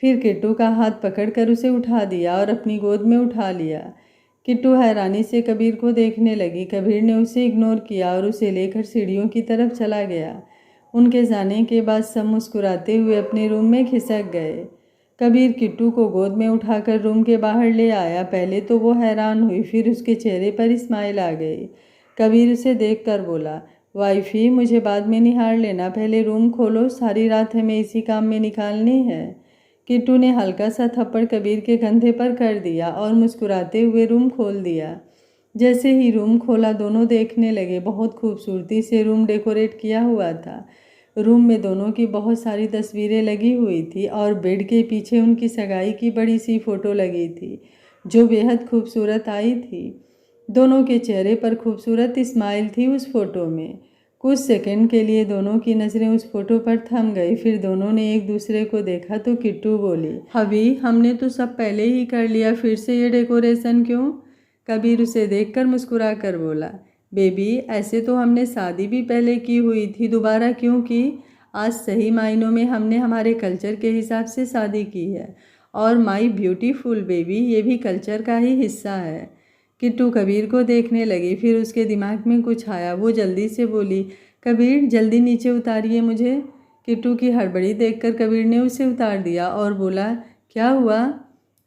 फिर किट्टू का हाथ पकड़कर उसे उठा दिया और अपनी गोद में उठा लिया। किट्टू हैरानी से कबीर को देखने लगी। कबीर ने उसे इग्नोर किया और उसे लेकर सीढ़ियों की तरफ चला गया। उनके जाने के बाद सब मुस्कुराते हुए अपने रूम में खिसक गए। कबीर किट्टू को गोद में उठाकर रूम के बाहर ले आया। पहले तो वो हैरान हुई, फिर उसके चेहरे पर स्माइल आ गई। कबीर उसे देखकर बोला, वाइफी, मुझे बाद में निहार लेना, पहले रूम खोलो, सारी रात हमें इसी काम में निकालनी है। किट्टू ने हल्का सा थप्पड़ कबीर के कंधे पर कर दिया और मुस्कुराते हुए रूम खोल दिया। जैसे ही रूम खोला दोनों देखने लगे। बहुत खूबसूरती से रूम डेकोरेट किया हुआ था। रूम में दोनों की बहुत सारी तस्वीरें लगी हुई थी और बेड के पीछे उनकी सगाई की बड़ी सी फ़ोटो लगी थी जो बेहद खूबसूरत आई थी। दोनों के चेहरे पर खूबसूरत स्माइल थी उस फोटो में। कुछ सेकंड के लिए दोनों की नज़रें उस फोटो पर थम गई। फिर दोनों ने एक दूसरे को देखा तो किट्टू बोली, हबी हमने तो सब पहले ही कर लिया, फिर से ये डेकोरेशन क्यों? कबीर उसे देखकर मुस्कुरा कर बोला, बेबी ऐसे तो हमने शादी भी पहले की हुई थी, दोबारा क्यों की? आज सही मायनों में हमने हमारे कल्चर के हिसाब से शादी की है। और माई ब्यूटीफुल बेबी ये भी कल्चर का ही हिस्सा है। किट्टू कबीर को देखने लगी। फिर उसके दिमाग में कुछ आया। वो जल्दी से बोली, कबीर जल्दी नीचे उतारिए मुझे। किट्टू की हड़बड़ी देखकर कबीर ने उसे उतार दिया और बोला, क्या हुआ?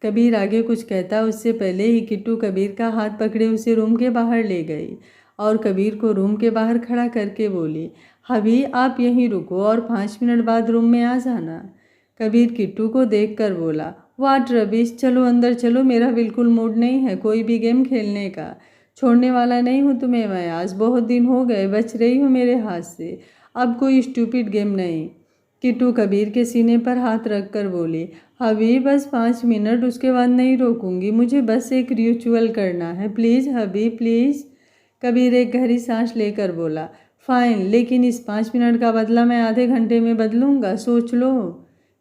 कबीर आगे कुछ कहता उससे पहले ही किट्टू कबीर का हाथ पकड़े उसे रूम के बाहर ले गई और कबीर को रूम के बाहर खड़ा करके बोली, हबी आप यहीं रुको और 5 मिनट बाद रूम में आ जाना। कबीर किट्टू को देखकर बोला, वाट रबिश, चलो अंदर चलो, मेरा बिल्कुल मूड नहीं है कोई भी गेम खेलने का। छोड़ने वाला नहीं हूँ तुम्हें मैं, आज बहुत दिन हो गए, बच रही हूँ मेरे हाथ से, अब कोई स्टूपिड गेम नहीं। किट्टू कबीर के सीने पर हाथ रखकर बोली, हबी बस 5 मिनट, उसके बाद नहीं रोकूंगी, मुझे बस एक रिचुअल करना है, प्लीज़ हबी प्लीज़। कबीर एक गहरी सांस लेकर बोला, फाइन, लेकिन इस 5 मिनट का बदला मैं आधे घंटे में बदलूंगा, सोच लो।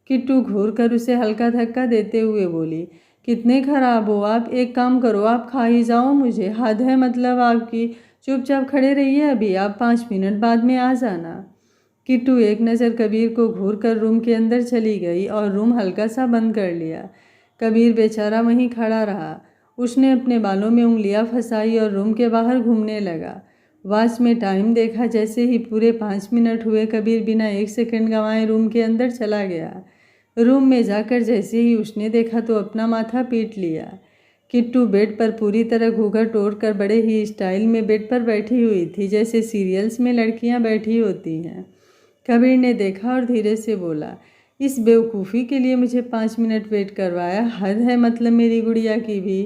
किट्टू घूर कर उसे हल्का धक्का देते हुए बोली, कितने खराब हो आप, एक काम करो आप खा ही जाओ मुझे, हद है मतलब आपकी, चुपचाप खड़े रहिए अभी, आप 5 मिनट बाद में आ जाना। किट्टू एक नज़र कबीर को घूर कर रूम के अंदर चली गई और रूम हल्का सा बंद कर लिया। कबीर बेचारा वहीं खड़ा रहा। उसने अपने बालों में उंगलियां फंसाई और रूम के बाहर घूमने लगा। वॉच में टाइम देखा, जैसे ही पूरे 5 मिनट हुए कबीर बिना 1 सेकंड गंवाए रूम के अंदर चला गया। रूम में जाकर जैसे ही उसने देखा तो अपना माथा पीट लिया। किट्टू बेड पर पूरी तरह घूंघट ओढ़ कर बड़े ही स्टाइल में बेड पर बैठी हुई थी, जैसे सीरियल्स में लड़कियां बैठी होती हैं। कबीर ने देखा और धीरे से बोला, इस बेवकूफ़ी के लिए मुझे 5 मिनट वेट करवाया, हद है मतलब मेरी गुड़िया की भी।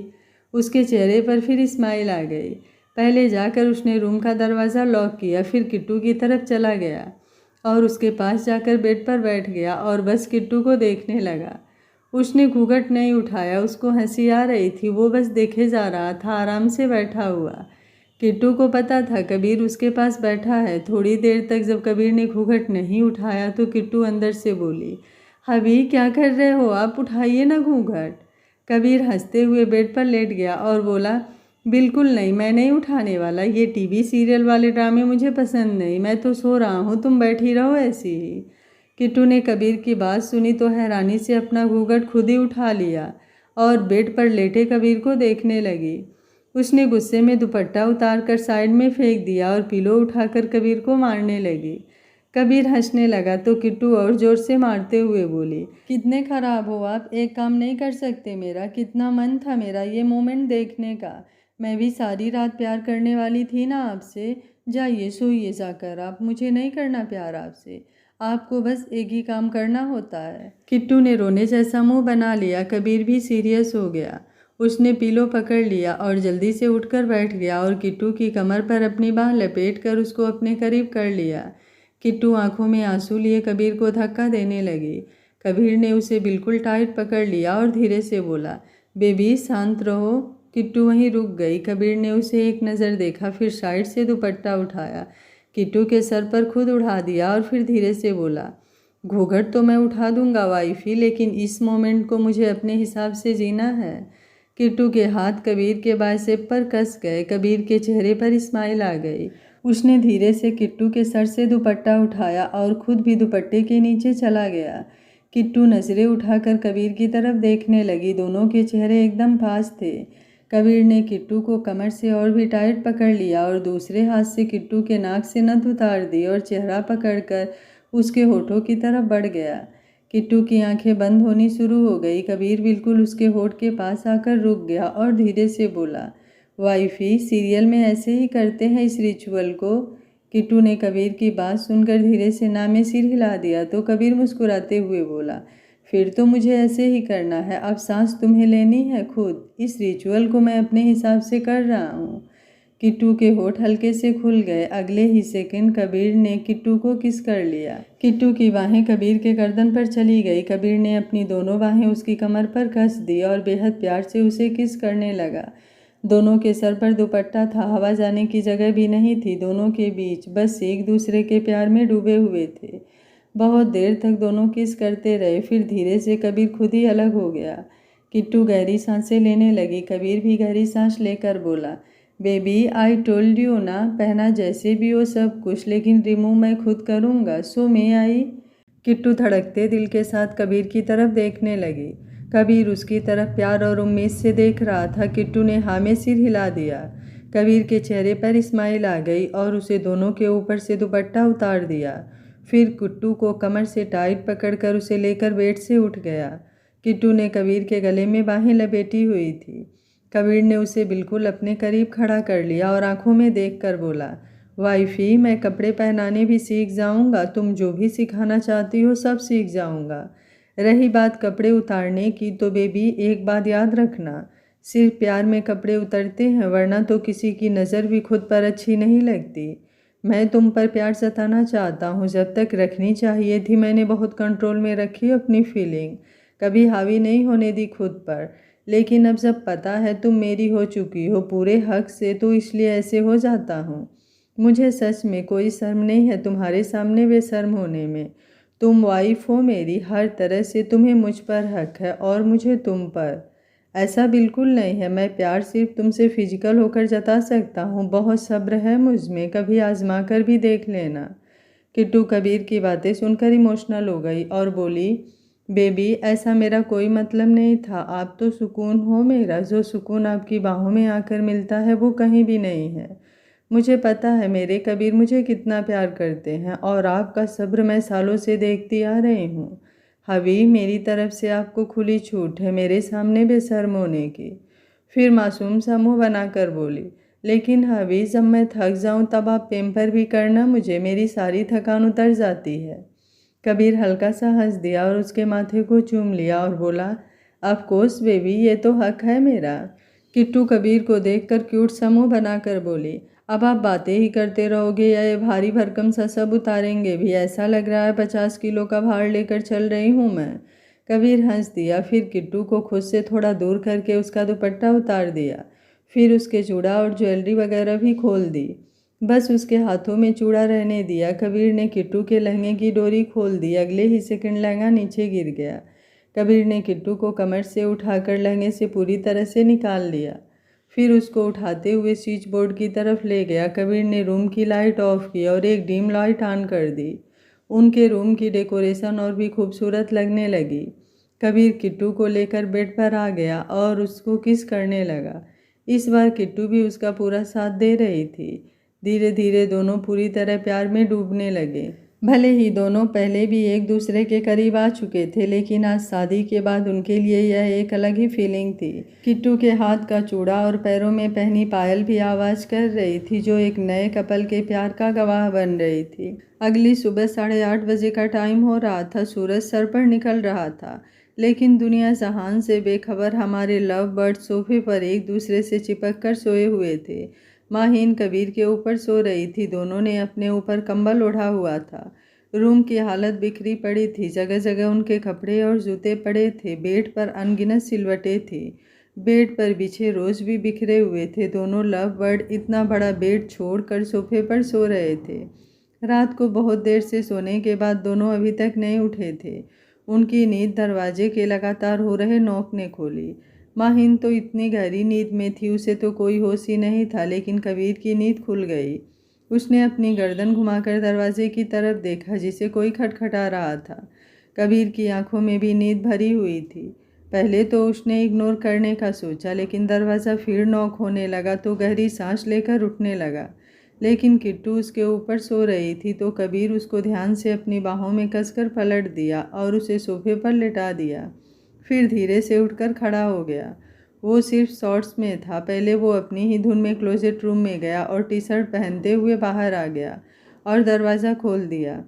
उसके चेहरे पर फिर स्माइल आ गई। पहले जाकर उसने रूम का दरवाज़ा लॉक किया, फिर किट्टू की तरफ चला गया और उसके पास जाकर बेड पर बैठ गया और बस किट्टू को देखने लगा। उसने घूंघट नहीं उठाया, उसको हंसी आ रही थी, वो बस देखे जा रहा था आराम से बैठा हुआ। किट्टू को पता था कबीर उसके पास बैठा है। थोड़ी देर तक जब कबीर ने घूंघट नहीं उठाया तो किट्टू अंदर से बोली, हबी क्या कर रहे हो आप, उठाइए ना घूंघट। कबीर हंसते हुए बेड पर लेट गया और बोला, बिल्कुल नहीं, मैं नहीं उठाने वाला, ये टीवी सीरियल वाले ड्रामे मुझे पसंद नहीं, मैं तो सो रहा हूँ, तुम बैठी रहो ऐसी ही। किट्टू ने कबीर की बात सुनी तो हैरानी से अपना घूंघट खुद ही उठा लिया और बेड पर लेटे कबीर को देखने लगी। उसने गुस्से में दुपट्टा उतारकर साइड में फेंक दिया और पिलो उठाकर कबीर को मारने लगी। कबीर हंसने लगा तो किट्टू और जोर से मारते हुए बोली, कितने खराब हो आप, एक काम नहीं कर सकते मेरा, कितना मन था मेरा ये मोमेंट देखने का, मैं भी सारी रात प्यार करने वाली थी ना आपसे, जाइए सोइए जाकर आप, मुझे नहीं करना प्यार आपसे, आपको बस एक ही काम करना होता है। किट्टू ने रोने जैसा मुंह बना लिया। कबीर भी सीरियस हो गया। उसने पिलो पकड़ लिया और जल्दी से उठकर बैठ गया और किट्टू की कमर पर अपनी बाह लपेट कर उसको अपने करीब कर लिया। किट्टू आंखों में आंसू लिए कबीर को धक्का देने लगी। कबीर ने उसे बिल्कुल टाइट पकड़ लिया और धीरे से बोला, बेबी शांत रहो। किट्टू वहीं रुक गई। कबीर ने उसे एक नज़र देखा, फिर साइड से दुपट्टा उठाया, किट्टू के सर पर खुद उठा दिया और फिर धीरे से बोला, घूंघट तो मैं उठा दूंगा वाइफी, लेकिन इस मोमेंट को मुझे अपने हिसाब से जीना है। किट्टू के हाथ कबीर के बाइसेप पर कस गए। कबीर के चेहरे पर स्माइल आ गई। उसने धीरे से किट्टू के सर से दुपट्टा उठाया और खुद भी दुपट्टे के नीचे चला गया। किट्टू नजरें उठाकर कबीर की तरफ देखने लगी। दोनों के चेहरे एकदम पास थे। कबीर ने किट्टू को कमर से और भी टाइट पकड़ लिया और दूसरे हाथ से किट्टू के नाक से नथ उतार दी और चेहरा पकड़कर उसके होठों की तरफ बढ़ गया। किट्टू की आंखें बंद होनी शुरू हो गई। कबीर बिल्कुल उसके होठ के पास आकर रुक गया और धीरे से बोला, वाइफी सीरियल में ऐसे ही करते हैं इस रिचुअल को। किट्टू ने कबीर की बात सुनकर धीरे से ना में सिर हिला दिया तो कबीर मुस्कुराते हुए बोला, फिर तो मुझे ऐसे ही करना है, अब सांस तुम्हें लेनी है खुद, इस रिचुअल को मैं अपने हिसाब से कर रहा हूँ। किट्टू के होठ हल्के से खुल गए। अगले ही सेकंड कबीर ने किट्टू को किस कर लिया। किट्टू की बाहें कबीर के गर्दन पर चली गई। कबीर ने अपनी दोनों बाहें उसकी कमर पर कस दी और बेहद प्यार से उसे किस करने लगा। दोनों के सर पर दुपट्टा था, हवा जाने की जगह भी नहीं थी। दोनों के बीच बस एक दूसरे के प्यार में डूबे हुए थे। बहुत देर तक दोनों किस करते रहे। फिर धीरे से कबीर खुद ही अलग हो गया। किट्टू गहरी सांसें लेने लगी। कबीर भी गहरी सांस लेकर बोला, बेबी आई टोल्ड यू ना, पहना जैसे भी हो सब कुछ, लेकिन रिमूव मैं खुद करूँगा, सो मैं आई। किट्टू धड़कते दिल के साथ कबीर की तरफ देखने लगी। कबीर उसकी तरफ प्यार और उम्मीद से देख रहा था। किट्टू ने हाँ में सिर हिला दिया। कबीर के चेहरे पर स्माइल आ गई और उसे दोनों के ऊपर से दुपट्टा उतार दिया। फिर किट्टू को कमर से टाइट पकड़कर उसे लेकर बेड से उठ गया। किट्टू ने कबीर के गले में बाहें लपेटी हुई थी। कबीर ने उसे बिल्कुल अपने करीब खड़ा कर लिया और आंखों में देखकर बोला, वाइफी मैं कपड़े पहनाने भी सीख जाऊंगा, तुम जो भी सिखाना चाहती हो सब सीख जाऊंगा। रही बात कपड़े उतारने की तो बेबी एक बात याद रखना, सिर्फ प्यार में कपड़े उतरते हैं, वरना तो किसी की नज़र भी खुद पर अच्छी नहीं लगती। मैं तुम पर प्यार जताना चाहता हूँ, जब तक रखनी चाहिए थी मैंने बहुत कंट्रोल में रखी अपनी फीलिंग, कभी हावी नहीं होने दी खुद पर। लेकिन अब जब पता है तुम मेरी हो चुकी हो पूरे हक से, तो इसलिए ऐसे हो जाता हूँ। मुझे सच में कोई शर्म नहीं है तुम्हारे सामने बेशर्म होने में। तुम वाइफ हो मेरी, हर तरह से तुम्हें मुझ पर हक है और मुझे तुम पर। ऐसा बिल्कुल नहीं है, मैं प्यार सिर्फ तुमसे फिजिकल होकर जता सकता हूँ। बहुत सब्र है मुझ में, कभी आजमा कर भी देख लेना। किट्टू कबीर की बातें सुनकर इमोशनल हो गई और बोली, बेबी ऐसा मेरा कोई मतलब नहीं था, आप तो सुकून हो मेरा। जो सुकून आपकी बाहों में आकर मिलता है वो कहीं भी नहीं है। मुझे पता है मेरे कबीर मुझे कितना प्यार करते हैं और आपका सब्र मैं सालों से देखती आ रही हूँ। हवी मेरी तरफ से आपको खुली छूट है मेरे सामने बेशर्म होने की। फिर मासूम सा मुँह बनाकर बोली, लेकिन हवी जब मैं थक जाऊँ तब आप पेम्पर भी करना मुझे, मेरी सारी थकान उतर जाती है। कबीर हल्का सा हंस दिया और उसके माथे को चूम लिया और बोला, ऑफ कोर्स बेबी, ये तो हक है मेरा। किट्टू कबीर को देखकर क्यूट सा मुँह बनाकर बोली, अब आप बातें ही करते रहोगे या ये भारी भरकम सा सब उतारेंगे भी? ऐसा लग रहा है 50 किलो का भार लेकर चल रही हूँ मैं। कबीर हंस दिया। फिर किट्टू को खुद से थोड़ा दूर करके उसका दुपट्टा उतार दिया। फिर उसके चूड़ा और ज्वेलरी वगैरह भी खोल दी। बस उसके हाथों में चूड़ा रहने दिया। कबीर ने किट्टू के लहंगे की डोरी खोल दी। अगले ही सेकंड लहंगा नीचे गिर गया। कबीर ने किट्टू को कमर से उठाकर लहंगे से पूरी तरह से निकाल लिया। फिर उसको उठाते हुए स्विच बोर्ड की तरफ ले गया। कबीर ने रूम की लाइट ऑफ की और एक डिम लाइट ऑन कर दी। उनके रूम की डेकोरेशन और भी खूबसूरत लगने लगी। कबीर किट्टू को लेकर बेड पर आ गया और उसको किस करने लगा। इस बार किट्टू भी उसका पूरा साथ दे रही थी। धीरे धीरे दोनों पूरी तरह प्यार में डूबने लगे। भले ही दोनों पहले भी एक दूसरे के करीब आ चुके थे, लेकिन आज शादी के बाद उनके लिए यह एक अलग ही फीलिंग थी। किट्टू के हाथ का चूड़ा और पैरों में पहनी पायल भी आवाज़ कर रही थी, जो एक नए कपल के प्यार का गवाह बन रही थी। अगली सुबह 8:30 बजे का टाइम हो रहा था। सूरज सर पर निकल रहा था, लेकिन दुनिया जहान से बेखबर हमारे लव बर्ड सोफे पर एक दूसरे से चिपक कर सोए हुए थे। माहीन कबीर के ऊपर सो रही थी। दोनों ने अपने ऊपर कंबल ओढ़ा हुआ था। रूम की हालत बिखरी पड़ी थी। जगह जगह उनके कपड़े और जूते पड़े थे। बेड पर अनगिनत सिलवटें थी। बेड पर बिछे रोज भी बिखरे हुए थे। दोनों लव बर्ड इतना बड़ा बेड छोड़कर सोफे पर सो रहे थे। रात को बहुत देर से सोने के बाद दोनों अभी तक नहीं उठे थे। उनकी नींद दरवाजे के लगातार हो रहे नॉक ने खोली। माहिन तो इतनी गहरी नींद में थी, उसे तो कोई होश ही नहीं था, लेकिन कबीर की नींद खुल गई। उसने अपनी गर्दन घुमाकर दरवाजे की तरफ देखा, जिसे कोई खटखटा रहा था। कबीर की आंखों में भी नींद भरी हुई थी। पहले तो उसने इग्नोर करने का सोचा, लेकिन दरवाज़ा फिर नॉक होने लगा तो गहरी सांस लेकर उठने लगा। लेकिन किट्टू उसके ऊपर सो रही थी, तो कबीर उसको ध्यान से अपनी बाहों में कसकर पलट दिया और उसे सोफे पर लेटा दिया। फिर धीरे से उठकर खड़ा हो गया। वो सिर्फ शॉर्ट्स में था। पहले वो अपनी ही धुन में क्लोजेट रूम में गया और टी शर्ट पहनते हुए बाहर आ गया और दरवाज़ा खोल दिया।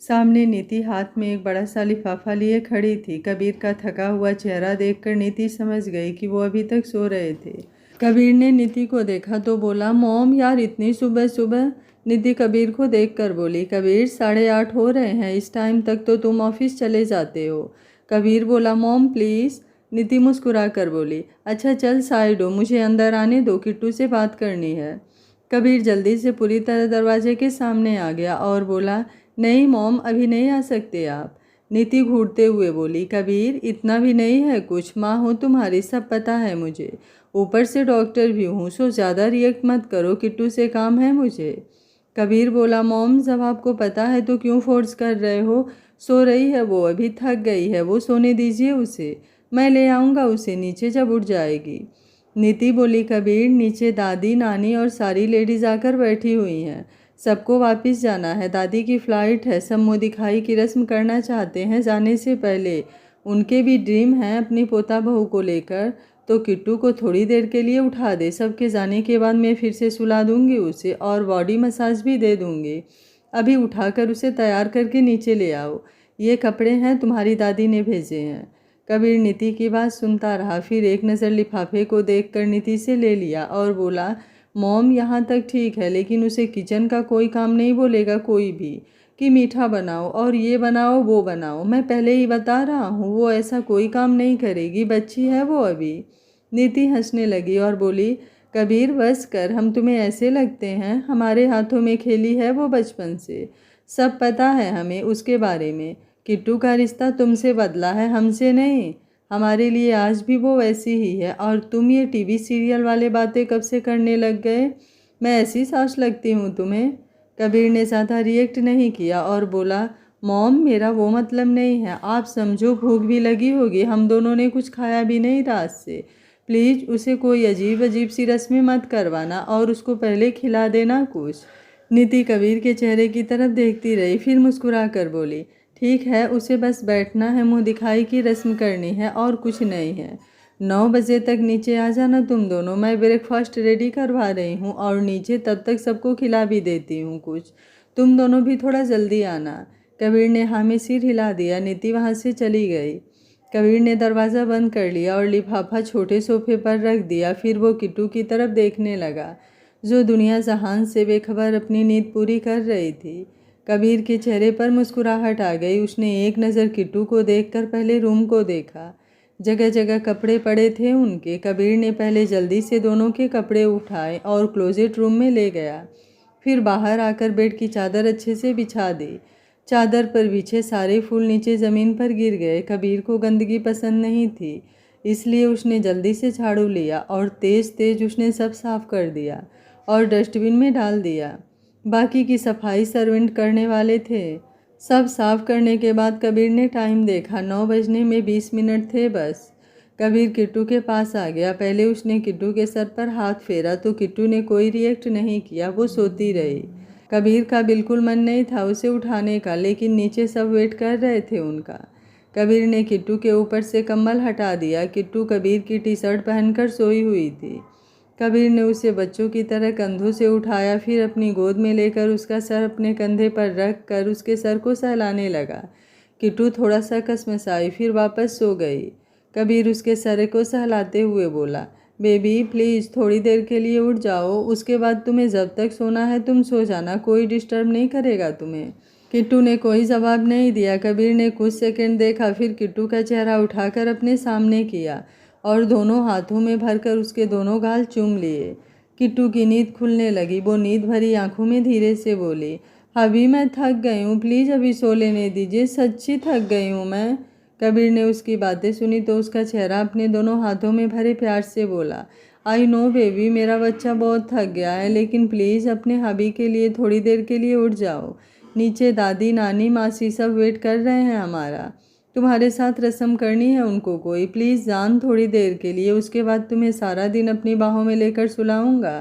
सामने नीति हाथ में एक बड़ा सा लिफाफा लिए खड़ी थी। कबीर का थका हुआ चेहरा देखकर नीति समझ गई कि वो अभी तक सो रहे थे। कबीर ने नीति को देखा तो बोला, मॉम यार इतनी सुबह सुबह। नीति कबीर को देखकर बोली, कबीर 8:30 हो रहे हैं, इस टाइम तक तो तुम ऑफिस चले जाते हो। कबीर बोला, मॉम प्लीज़। नीति मुस्कुरा कर बोली, अच्छा चल साइड हो, मुझे अंदर आने दो, किट्टू से बात करनी है। कबीर जल्दी से पूरी तरह दरवाजे के सामने आ गया और बोला, नहीं मॉम, अभी नहीं आ सकते आप। नीति घूरते हुए बोली, कबीर इतना भी नहीं है कुछ, माँ हूँ तुम्हारी, सब पता है मुझे, ऊपर से डॉक्टर भी हूँ, सो ज़्यादा रिएक्ट मत करो, किट्टू से काम है मुझे। कबीर बोला, मॉम जब आपको पता है तो क्यों फोर्स कर रहे हो, सो रही है वो, अभी थक गई है वो, सोने दीजिए उसे, मैं ले आऊँगा उसे नीचे जब उठ जाएगी। नीति बोली, कबीर नीचे दादी, नानी और सारी लेडीज़ आकर बैठी हुई हैं, सबको वापस जाना है, दादी की फ़्लाइट है, सब मुँह दिखाई की रस्म करना चाहते हैं जाने से पहले, उनके भी ड्रीम हैं अपनी पोता बहू को लेकर, तो किट्टू को थोड़ी देर के लिए उठा दे, सबके जाने के बाद मैं फिर से सुला दूंगी उसे और बॉडी मसाज भी दे दूंगी, अभी उठाकर उसे तैयार करके नीचे ले आओ, ये कपड़े हैं तुम्हारी दादी ने भेजे हैं। कबीर नीति की बात सुनता रहा, फिर एक नज़र लिफाफे को देखकर नीति से ले लिया और बोला, मॉम यहाँ तक ठीक है, लेकिन उसे किचन का कोई काम नहीं बोलेगा कोई भी, कि मीठा बनाओ और ये बनाओ वो बनाओ, मैं पहले ही बता रहा हूँ वो ऐसा कोई काम नहीं करेगी, बच्ची है वो अभी। नीति हंसने लगी और बोली, कबीर बस कर, हम तुम्हें ऐसे लगते हैं, हमारे हाथों में खेली है वो बचपन से, सब पता है हमें उसके बारे में, किट्टू का रिश्ता तुमसे बदला है, हमसे नहीं, हमारे लिए आज भी वो वैसी ही है, और तुम ये टीवी सीरियल वाले बातें कब से करने लग गए, मैं ऐसी सास लगती हूँ तुम्हें। कबीर ने ज़्यादा रिएक्ट नहीं किया और बोला, मॉम मेरा वो मतलब नहीं है, आप समझो भूख भी लगी होगी, हम दोनों ने कुछ खाया भी नहीं रात से, प्लीज़ उसे कोई अजीब अजीब सी रस्में मत करवाना और उसको पहले खिला देना कुछ। नीति कबीर के चेहरे की तरफ देखती रही, फिर मुस्कुरा कर बोली, ठीक है, उसे बस बैठना है, मुंह दिखाई की रस्म करनी है और कुछ नहीं है, 9 बजे तक नीचे आ जाना तुम दोनों, मैं ब्रेकफास्ट रेडी करवा रही हूँ और नीचे तब तक सबको खिला भी देती हूँ कुछ, तुम दोनों भी थोड़ा जल्दी आना। कबीर ने हाँ में सिर हिला दिया। नीति वहाँ से चली गई। कबीर ने दरवाज़ा बंद कर लिया और लिफाफा छोटे सोफे पर रख दिया। फिर वो किट्टू की तरफ देखने लगा, जो दुनिया जहान से बेखबर अपनी नींद पूरी कर रही थी। कबीर के चेहरे पर मुस्कुराहट आ गई। उसने एक नज़र किट्टू को देखकर पहले रूम को देखा। जगह जगह कपड़े पड़े थे उनके। कबीर ने पहले जल्दी से दोनों के कपड़े उठाए और क्लोजेट रूम में ले गया। फिर बाहर आकर बेड की चादर अच्छे से बिछा दी। चादर पर बिछे सारे फूल नीचे ज़मीन पर गिर गए। कबीर को गंदगी पसंद नहीं थी, इसलिए उसने जल्दी से झाड़ू लिया और तेज़ तेज़ उसने सब साफ कर दिया और डस्टबिन में डाल दिया। बाकी की सफाई सर्वेंट करने वाले थे। सब साफ करने के बाद कबीर ने टाइम देखा, 9 बजने में 20 मिनट थे बस। कबीर किट्टू के पास आ गया। पहले उसने किट्टू के सर पर हाथ फेरा तो किट्टू ने कोई रिएक्ट नहीं किया, वो सोती रही। कबीर का बिल्कुल मन नहीं था उसे उठाने का, लेकिन नीचे सब वेट कर रहे थे उनका। कबीर ने किट्टू के ऊपर से कंबल हटा दिया। किट्टू कबीर की टी शर्ट पहनकर सोई हुई थी। कबीर ने उसे बच्चों की तरह कंधों से उठाया, फिर अपनी गोद में लेकर उसका सर अपने कंधे पर रख कर उसके सर को सहलाने लगा। किट्टू थोड़ा सा कसमसाई, फिर वापस सो गई। कबीर उसके सर को सहलाते हुए बोला, बेबी प्लीज़ थोड़ी देर के लिए उठ जाओ, उसके बाद तुम्हें जब तक सोना है तुम सो जाना, कोई डिस्टर्ब नहीं करेगा तुम्हें। किट्टू ने कोई जवाब नहीं दिया। कबीर ने कुछ सेकंड देखा, फिर किट्टू का चेहरा उठाकर अपने सामने किया और दोनों हाथों में भरकर उसके दोनों गाल चूम लिए। किट्टू की नींद खुलने लगी। वो नींद भरी आंखों में धीरे से बोली, अभी मैं थक गई हूँ, प्लीज़ अभी सो लेने दीजिए, सच्ची थक गई हूँ मैं। कबीर ने उसकी बातें सुनी तो उसका चेहरा अपने दोनों हाथों में भरे प्यार से बोला, आई नो बेबी, मेरा बच्चा बहुत थक गया है, लेकिन प्लीज़ अपने हबी के लिए थोड़ी देर के लिए उठ जाओ। नीचे दादी, नानी, मासी सब वेट कर रहे हैं हमारा। तुम्हारे साथ रस्म करनी है उनको कोई, प्लीज़ जान थोड़ी देर के लिए, उसके बाद तुम्हें सारा दिन अपनी बाहों में लेकर सुलाऊंगा।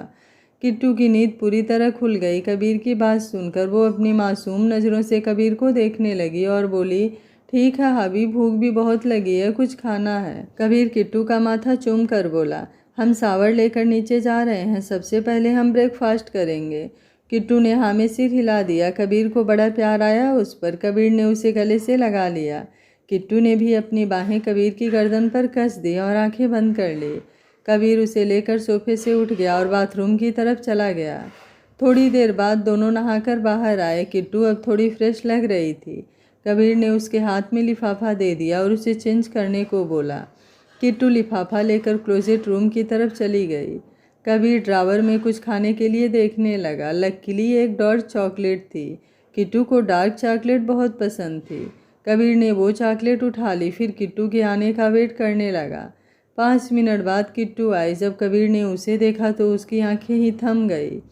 किट्टू की नींद पूरी तरह खुल गई। कबीर की बात सुनकर वो अपनी मासूम नज़रों से कबीर को देखने लगी और बोली, ठीक है हबी, भूख भी बहुत लगी है, कुछ खाना है। कबीर किट्टू का माथा चूम कर बोला, हम सावर लेकर नीचे जा रहे हैं, सबसे पहले हम ब्रेकफास्ट करेंगे। किट्टू ने हाँ में सिर हिला दिया। कबीर को बड़ा प्यार आया उस पर। कबीर ने उसे गले से लगा लिया। किट्टू ने भी अपनी बाहें कबीर की गर्दन पर कस दी और आंखें बंद कर ली। कबीर उसे लेकर सोफे से उठ गया और बाथरूम की तरफ चला गया। थोड़ी देर बाद दोनों नहाकर बाहर आए। किट्टू अब थोड़ी फ्रेश लग रही थी। कबीर ने उसके हाथ में लिफाफा दे दिया और उसे चेंज करने को बोला। किट्टू लिफाफा लेकर क्लोजेट रूम की तरफ चली गई। कबीर ड्रावर में कुछ खाने के लिए देखने लगा। लकीली एक डार्क चॉकलेट थी। किट्टू को डार्क चॉकलेट बहुत पसंद थी। कबीर ने वो चॉकलेट उठा ली, फिर किट्टू के आने का वेट करने लगा। 5 मिनट बाद किट्टू आई। जब कबीर ने उसे देखा तो उसकी आंखें ही थम गई।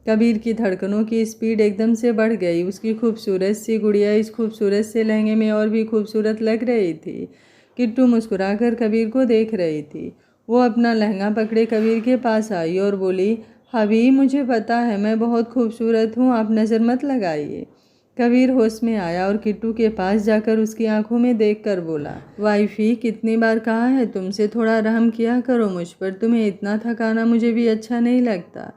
कबीर की धड़कनों की स्पीड एकदम से बढ़ गई। उसकी खूबसूरत सी गुड़िया इस खूबसूरत से लहंगे में और भी खूबसूरत लग रही थी। किट्टू मुस्कुराकर कबीर को देख रही थी। वो अपना लहंगा पकड़े कबीर के पास आई और बोली, हबी मुझे पता है मैं बहुत खूबसूरत हूँ, आप नज़र मत लगाइए। कबीर होश में आया और किट्टू के पास जाकर उसकी आंखों में देखकर बोला, वाइफी कितनी बार कहा है तुमसे थोड़ा रहम किया करो मुझ पर, तुम्हें इतना थकाना मुझे भी अच्छा नहीं लगता।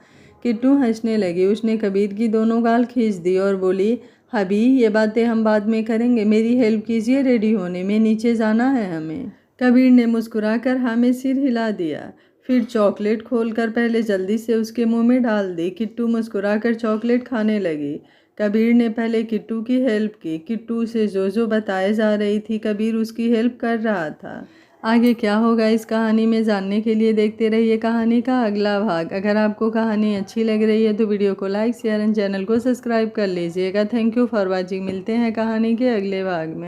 किट्टू हंसने लगी। उसने कबीर की दोनों गाल खींच दी और बोली, हबी ये बातें हम बाद में करेंगे, मेरी हेल्प कीजिए रेडी होने में, नीचे जाना है हमें। कबीर ने मुस्कुराकर हाँ में सिर हिला दिया। फिर चॉकलेट खोलकर पहले जल्दी से उसके मुंह में डाल दी। किट्टू मुस्कुराकर चॉकलेट खाने लगी। कबीर ने पहले किट्टू की हेल्प की। किट्टू उसे जो बताए जा रही थी कबीर उसकी हेल्प कर रहा था। आगे क्या होगा इस कहानी में जानने के लिए देखते रहिए कहानी का अगला भाग। अगर आपको कहानी अच्छी लग रही है तो वीडियो को लाइक शेयर एंड चैनल को सब्सक्राइब कर लीजिएगा। Thank you for watching. मिलते हैं कहानी के अगले भाग में।